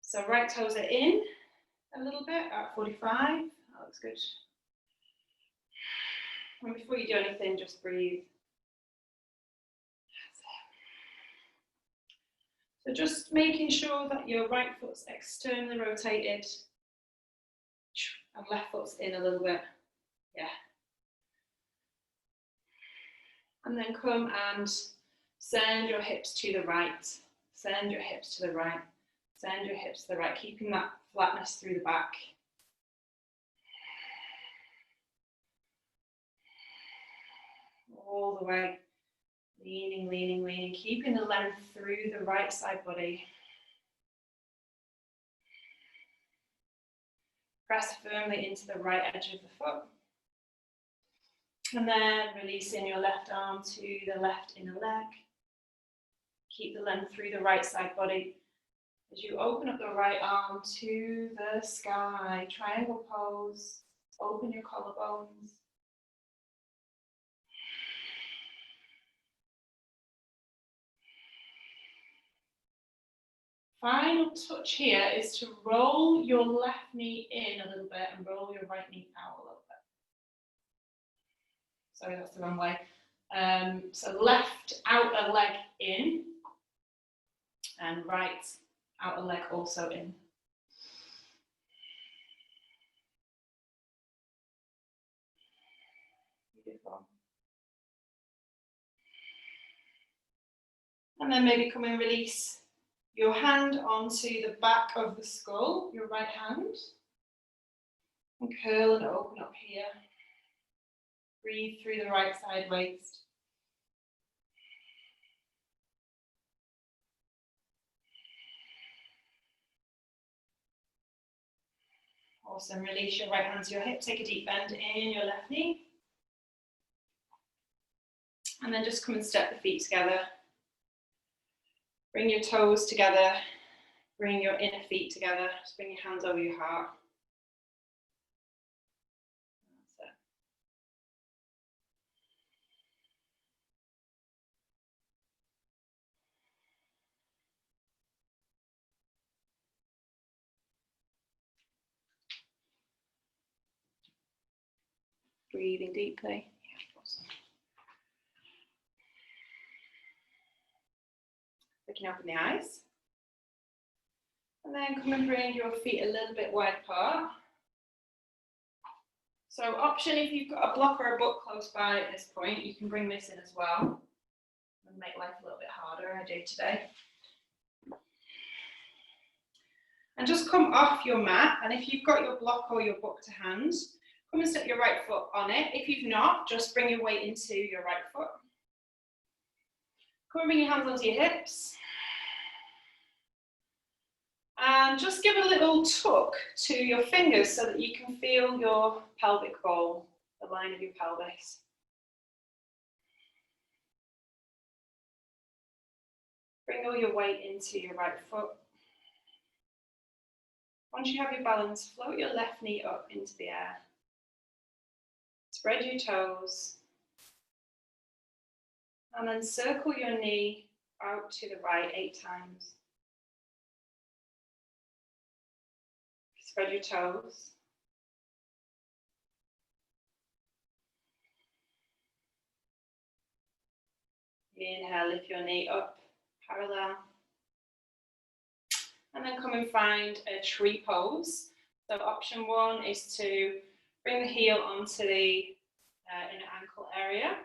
So right toes are in a little bit at 45. That looks good. And before you do anything, just breathe. So just making sure that your right foot's externally rotated and left foot's in a little bit. Yeah. And then come and send your hips to the right. Send your hips to the right. Send your hips to the right, keeping that flatness through the back. All the way. Leaning, leaning, leaning, keeping the length through the right side body. Press firmly into the right edge of the foot. And then releasing your left arm to the left inner leg. Keep the length through the right side body. As you open up the right arm to the sky, triangle pose, open your collarbones. Final touch here is to roll your left knee in a little bit and roll your right knee out a little bit. Sorry, that's the wrong way. So left outer leg in and right outer leg also in. Beautiful. And then maybe come and release your hand onto the back of the skull, your right hand, and curl and open up here. Breathe through the right side waist. Awesome, release your right hand to your hip, take a deep bend in your left knee. And then just come and step the feet together. Bring your toes together, bring your inner feet together, just bring your hands over your heart. That's it. Breathing deeply. Yeah, awesome. Looking up in the eyes. And then come and bring your feet a little bit wide apart. So option, if you've got a block or a book close by at this point, you can bring this in as well and make life a little bit harder. I do today. And just come off your mat, and if you've got your block or your book to hand, come and step your right foot on it. If you've not, just bring your weight into your right foot. Come and bring your hands onto your hips. And just give a little tuck to your fingers so that you can feel your pelvic bowl, the line of your pelvis. Bring all your weight into your right foot. Once you have your balance, float your left knee up into the air. Spread your toes. And then circle your knee out to the right 8 times. Spread your toes. Inhale, lift your knee up, parallel. And then come and find a tree pose. So option one is to bring the heel onto the inner ankle area.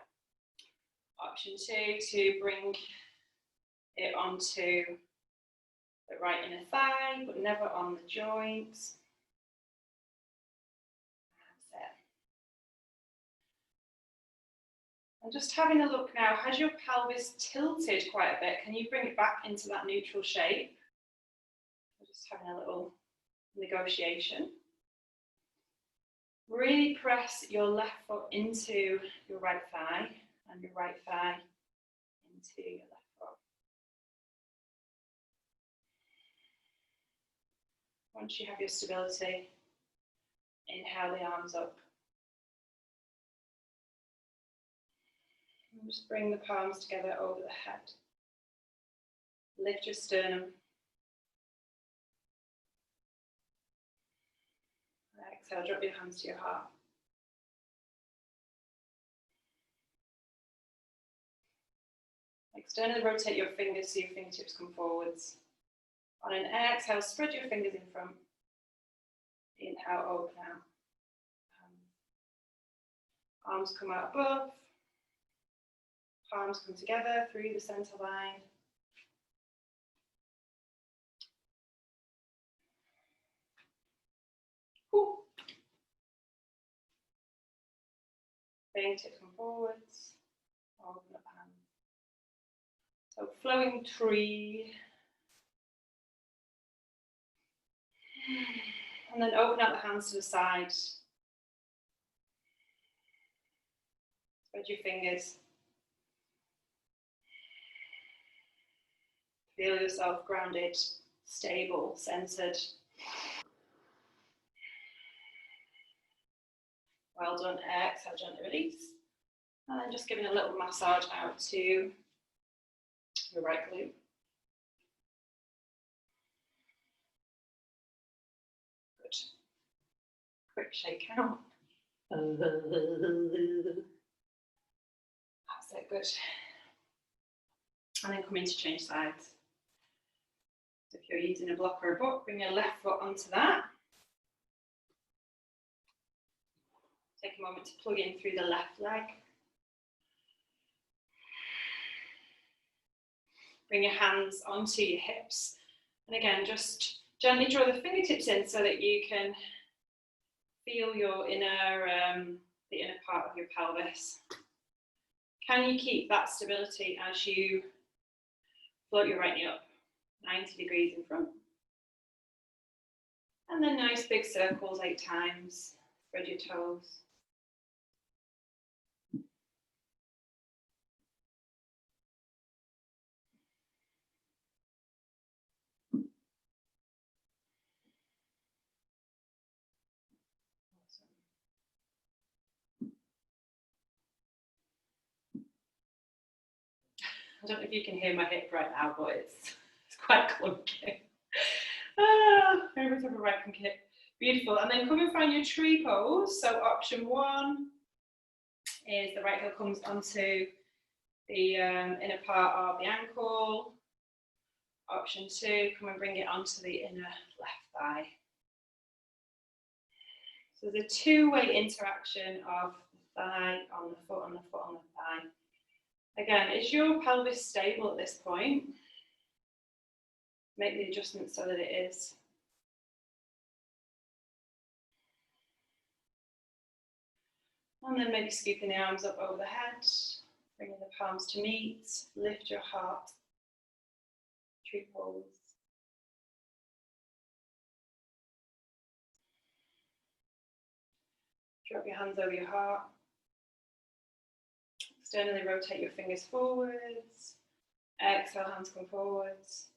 Option two, to bring it onto the right inner thigh, but never on the joints. That's it. And just having a look now, has your pelvis tilted quite a bit? Can you bring it back into that neutral shape? Just having a little negotiation. Really press your left foot into your right thigh and your right thigh into your left foot. Once you have your stability, inhale the arms up. And just bring the palms together over the head. Lift your sternum. Exhale, drop your hands to your heart. Externally rotate your fingers so your fingertips come forwards. On an exhale, spread your fingers in front. Inhale, open out. Arms come out above. Palms come together through the center line. Whew. Fingertips come forwards. Open up hands. So flowing tree. And then open out the hands to the side. Spread your fingers. Feel yourself grounded, stable, centered. Well done. Exhale, gently release. And then just giving a little massage out to your right glute. Good. Quick shake out. That's it, good. And then come in to change sides. If you're using a block or a book, bring your left foot onto that. Take a moment to plug in through the left leg. Bring your hands onto your hips. And again, just gently draw the fingertips in so that you can feel your inner, the inner part of your pelvis. Can you keep that stability as you float your right knee up 90 degrees in front? And then nice big circles 8 times. Spread your toes. I don't know if you can hear my hip right now, but it's quite clunky. Every time I right from hip. Beautiful. And then come and find your tree pose. So option one is the right heel comes onto the inner part of the ankle. Option two, come and bring it onto the inner left thigh. So there's a two-way interaction of the thigh on the foot and the foot on the thigh. Again, is your pelvis stable at this point? Make the adjustment so that it is. And then maybe scooping the arms up over the head, bringing the palms to meet, lift your heart, tree pose. Drop your hands over your heart. Externally rotate your fingers forwards. Exhale, hands come forwards.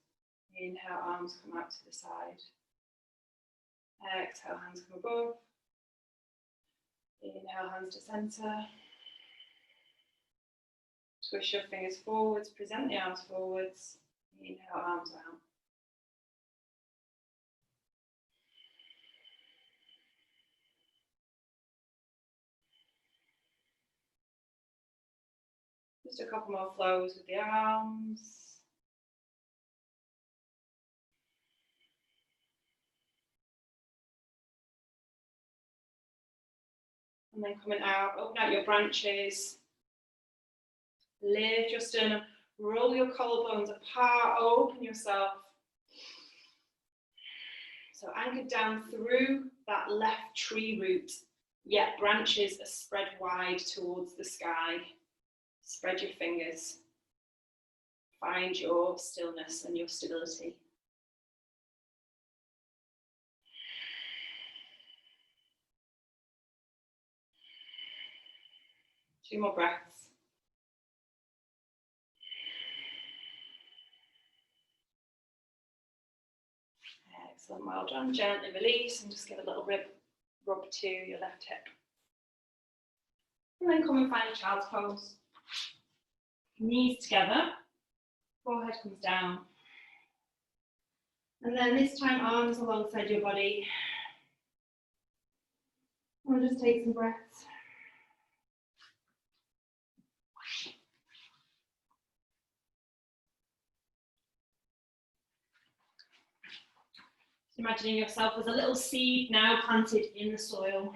Inhale, arms come out to the side. Exhale, hands come above. Inhale, hands to center. Twist your fingers forwards, present the arms forwards. Inhale, arms out. Just a couple more flows with the arms. And then coming out, open out your branches. Lift your sternum, roll your collarbones apart, open yourself. So anchored down through that left tree root, yet branches are spread wide towards the sky. Spread your fingers. Find your stillness and your stability. Two more breaths. Excellent, well done. Gently release and just give a little rub to your left hip. And then come and find a child's pose. Knees together, forehead comes down. And then this time arms alongside your body. And just take some breaths. Imagining yourself as a little seed now planted in the soil.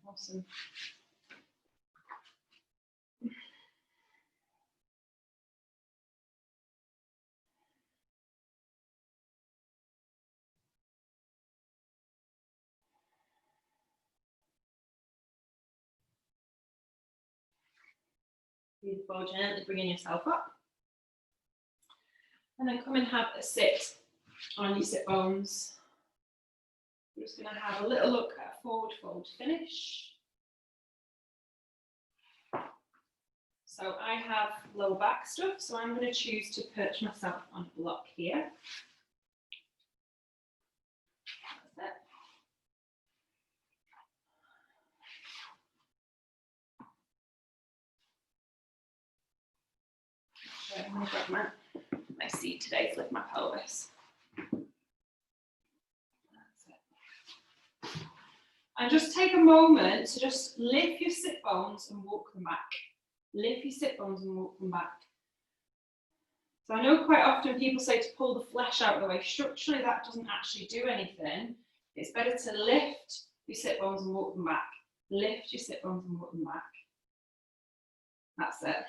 Awesome. Beautiful, gently bringing yourself up. And then come and have a sit on your sit bones. I'm just going to have a little look at a forward fold finish. So I have lower back stuff, so I'm going to choose to perch myself on a block here. That's it. I'm going to grab my seat today to lift my pelvis. And just take a moment to just lift your sit bones and walk them back. Lift your sit bones and walk them back. So I know quite often people say to pull the flesh out of the way. Structurally, that doesn't actually do anything. It's better to lift your sit bones and walk them back. Lift your sit bones and walk them back. That's it.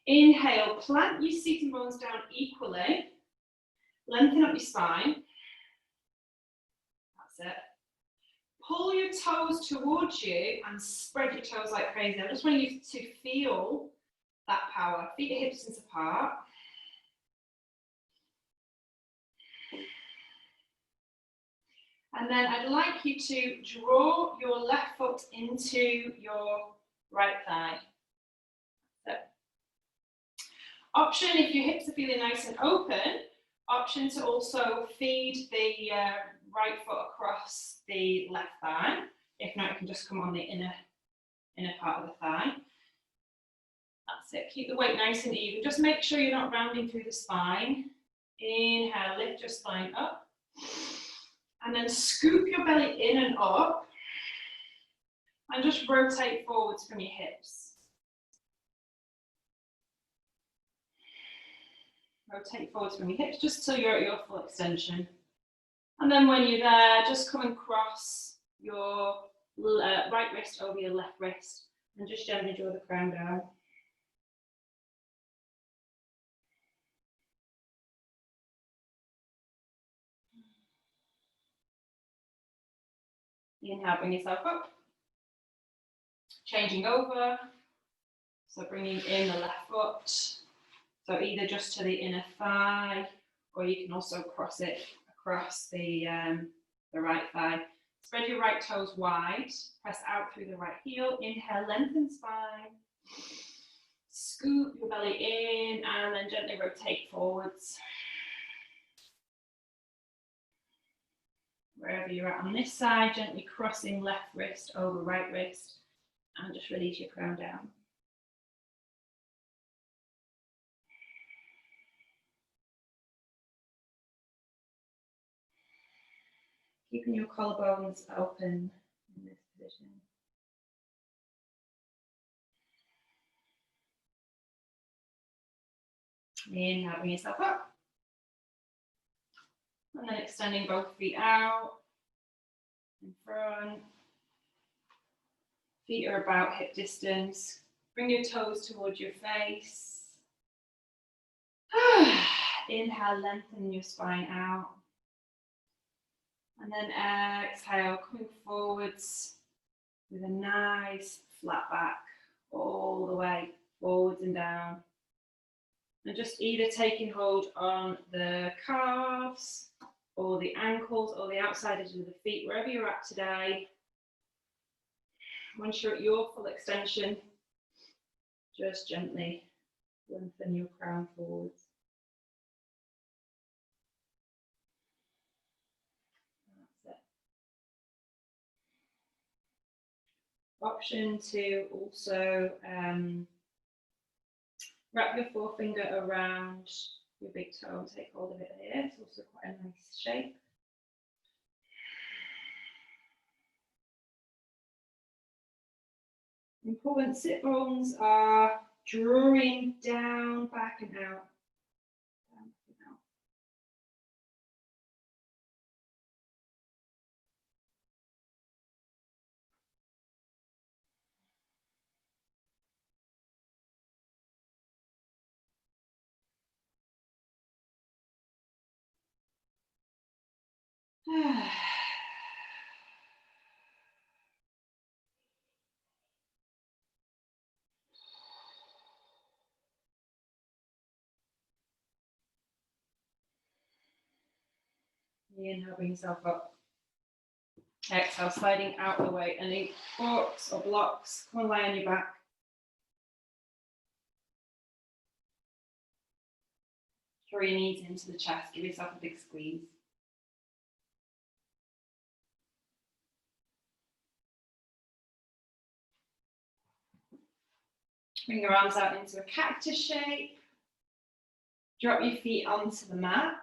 Inhale, plant your seating bones down equally. Lengthen up your spine. That's it. Pull your toes towards you and spread your toes like crazy. I just want you to feel that power. Feet at hip distance apart. And then I'd like you to draw your left foot into your right thigh. So, option, if your hips are feeling nice and open, option to also feed the right foot across the left thigh. If not, you can just come on the inner part of the thigh. That's it. Keep the weight nice and even. Just make sure you're not rounding through the spine. Inhale, lift your spine up. And then scoop your belly in and up. And just rotate forwards from your hips. Rotate forwards from your hips just till you're at your full extension. And then when you're there, just come and cross your right wrist over your left wrist and just gently draw the crown down. Inhale, bring yourself up. Changing over. So bringing in the left foot. So either just to the inner thigh, or you can also cross it across the right thigh. Spread your right toes wide. Press out through the right heel. Inhale, lengthen spine. Scoop your belly in and then gently rotate forwards. Wherever you're at on this side, gently crossing left wrist over right wrist and just release your crown down. Keeping your collarbones open in this position. Inhale, bring yourself up. And then extending both feet out in front. Feet are about hip distance. Bring your toes towards your face. Inhale, lengthen your spine out. And then exhale, coming forwards with a nice flat back all the way forwards and down. And just either taking hold on the calves or the ankles or the outside edges of the feet, wherever you're at today. Once you're at your full extension, just gently lengthen your crown forwards. That's it. Option to also wrap your forefinger around your big toe and take hold of it here. It's also quite a nice shape. Important sit bones are drawing down, back and out. Down, back and out. Inhale, bring yourself up. Exhale, sliding out of the way. Any forks or blocks, come and lie on your back. Draw your knees into the chest, give yourself a big squeeze. Bring your arms out into a cactus shape. Drop your feet onto the mat.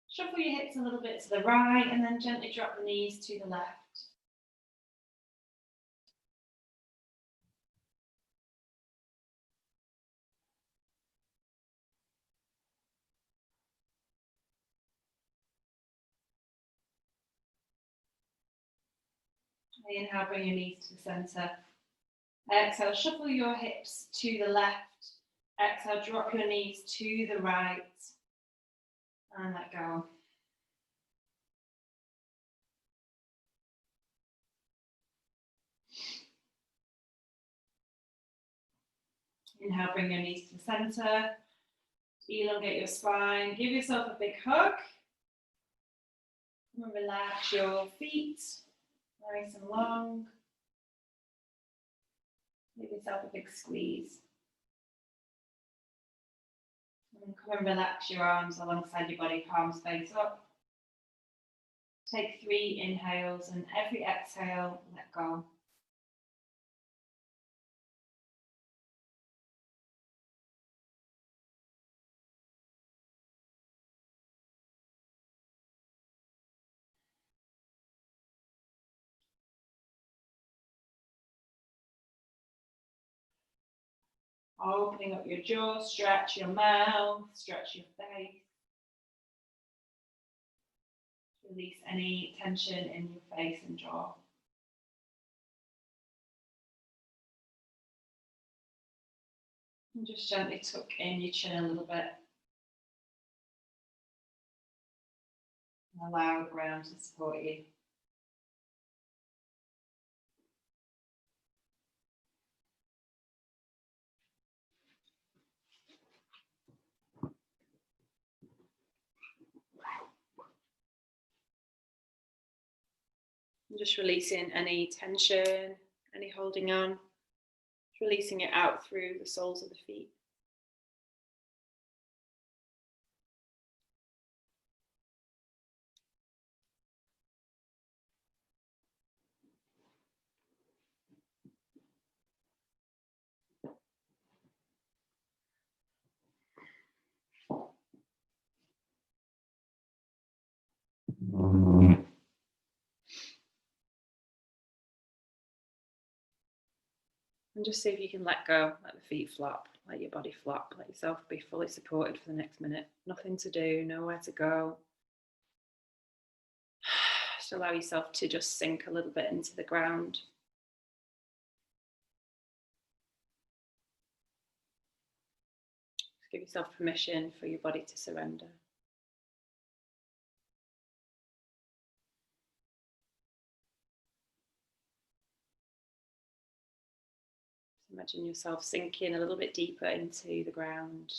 Shuffle your hips a little bit to the right and then gently drop the knees to the left. Inhale, bring your knees to the centre. Exhale, shuffle your hips to the left. Exhale, drop your knees to the right. And let go. Inhale, bring your knees to the centre. Elongate your spine. Give yourself a big hug. And relax your feet. Nice and long. Give yourself a big squeeze. And come and relax your arms alongside your body, palms face up. Take 3 inhales and every exhale, let go. Opening up your jaw, stretch your mouth, stretch your face. Release any tension in your face and jaw. And just gently tuck in your chin a little bit. And allow the ground to support you. And just releasing any tension, any holding on. Releasing it out through the soles of the feet. And just see if you can let go, let the feet flop, let your body flop, let yourself be fully supported for the next minute. Nothing to do, nowhere to go. Just allow yourself to just sink a little bit into the ground. Just give yourself permission for your body to surrender. Imagine yourself sinking a little bit deeper into the ground.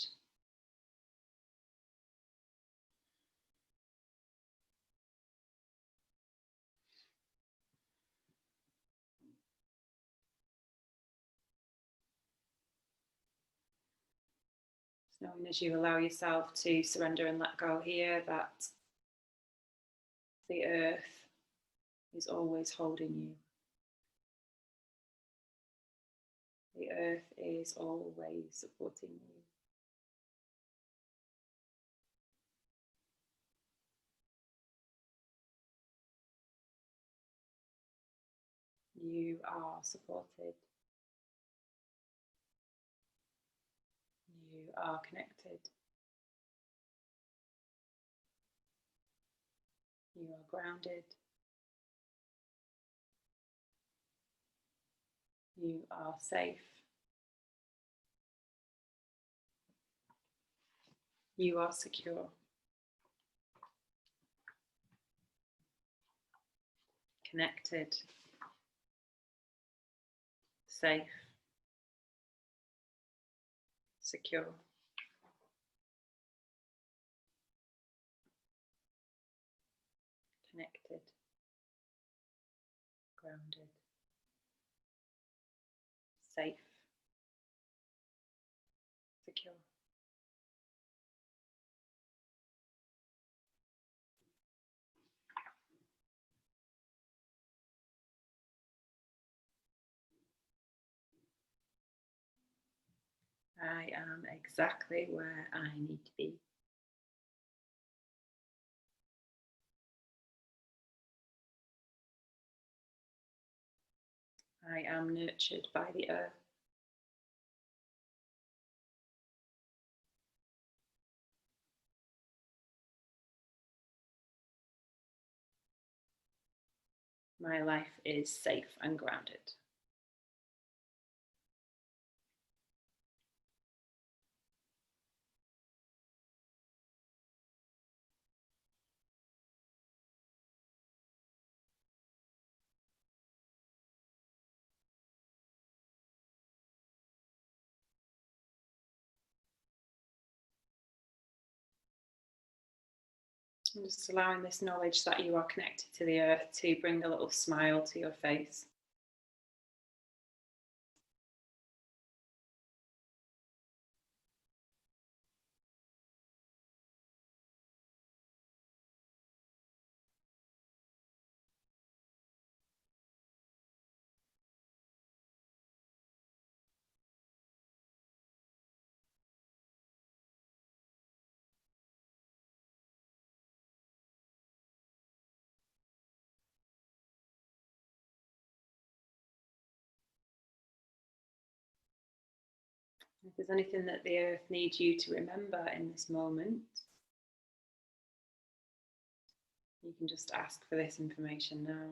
Just knowing as you allow yourself to surrender and let go here that the earth is always holding you. The earth is always supporting you. You are supported. You are connected. You are grounded. You are safe. You are secure. Connected. Safe. Secure. Connected. Grounded. Safe. Secure. I am exactly where I need to be. I am nurtured by the earth. My life is safe and grounded. And just allowing this knowledge that you are connected to the earth to bring a little smile to your face. If there's anything that the earth needs you to remember in this moment, you can just ask for this information now.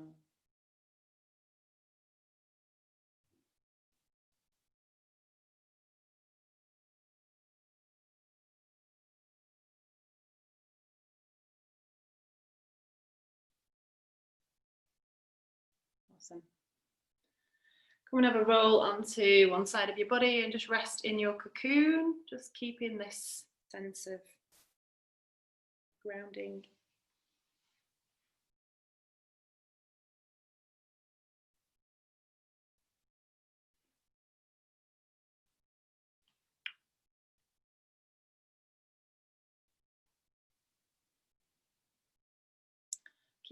Awesome. Come and have a roll onto one side of your body and just rest in your cocoon, just keeping this sense of grounding.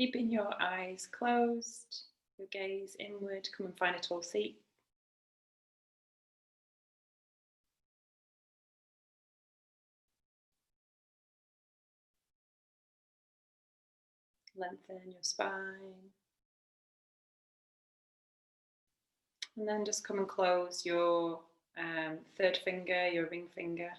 Keeping your eyes closed, your gaze inward, come and find a tall seat. Lengthen your spine. And then just come and close your third finger, your ring finger.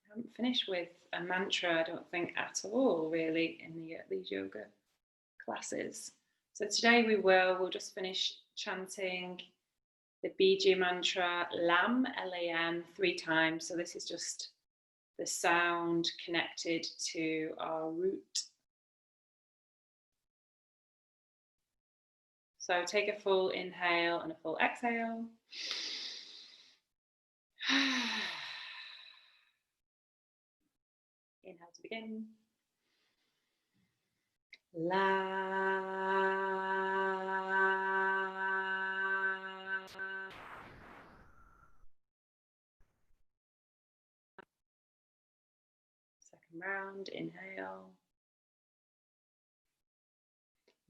I haven't finished with a mantra, I don't think, at all, really, in these yoga classes. So today we'll just finish chanting the Bija mantra LAM, L-A-M, 3 times. So this is just the sound connected to our root. So take a full inhale and a full exhale. Inhale to begin. La. Second round, inhale.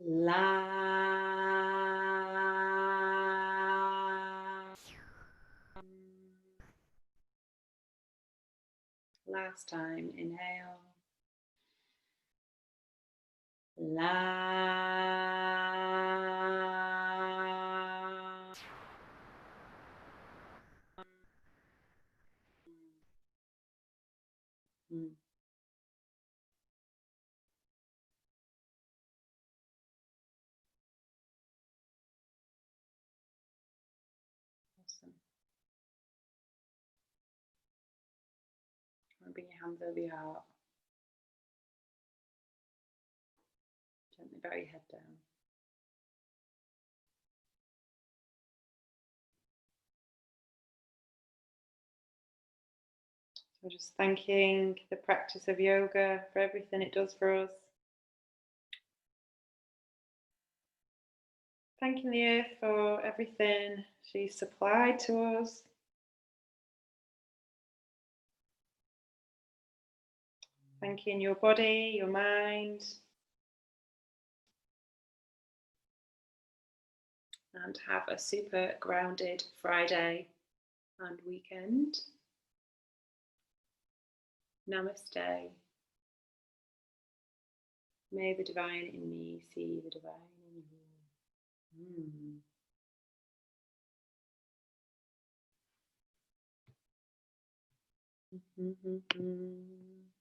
La. Last time, inhale. La. Awesome. Bring your hands over your heart. Gently bow your head down. So just thanking the practice of yoga for everything it does for us. Thanking the earth for everything she's supplied to us. Thanking your body, your mind. And have a super grounded Friday and weekend. Namaste. May the divine in me see the divine in you.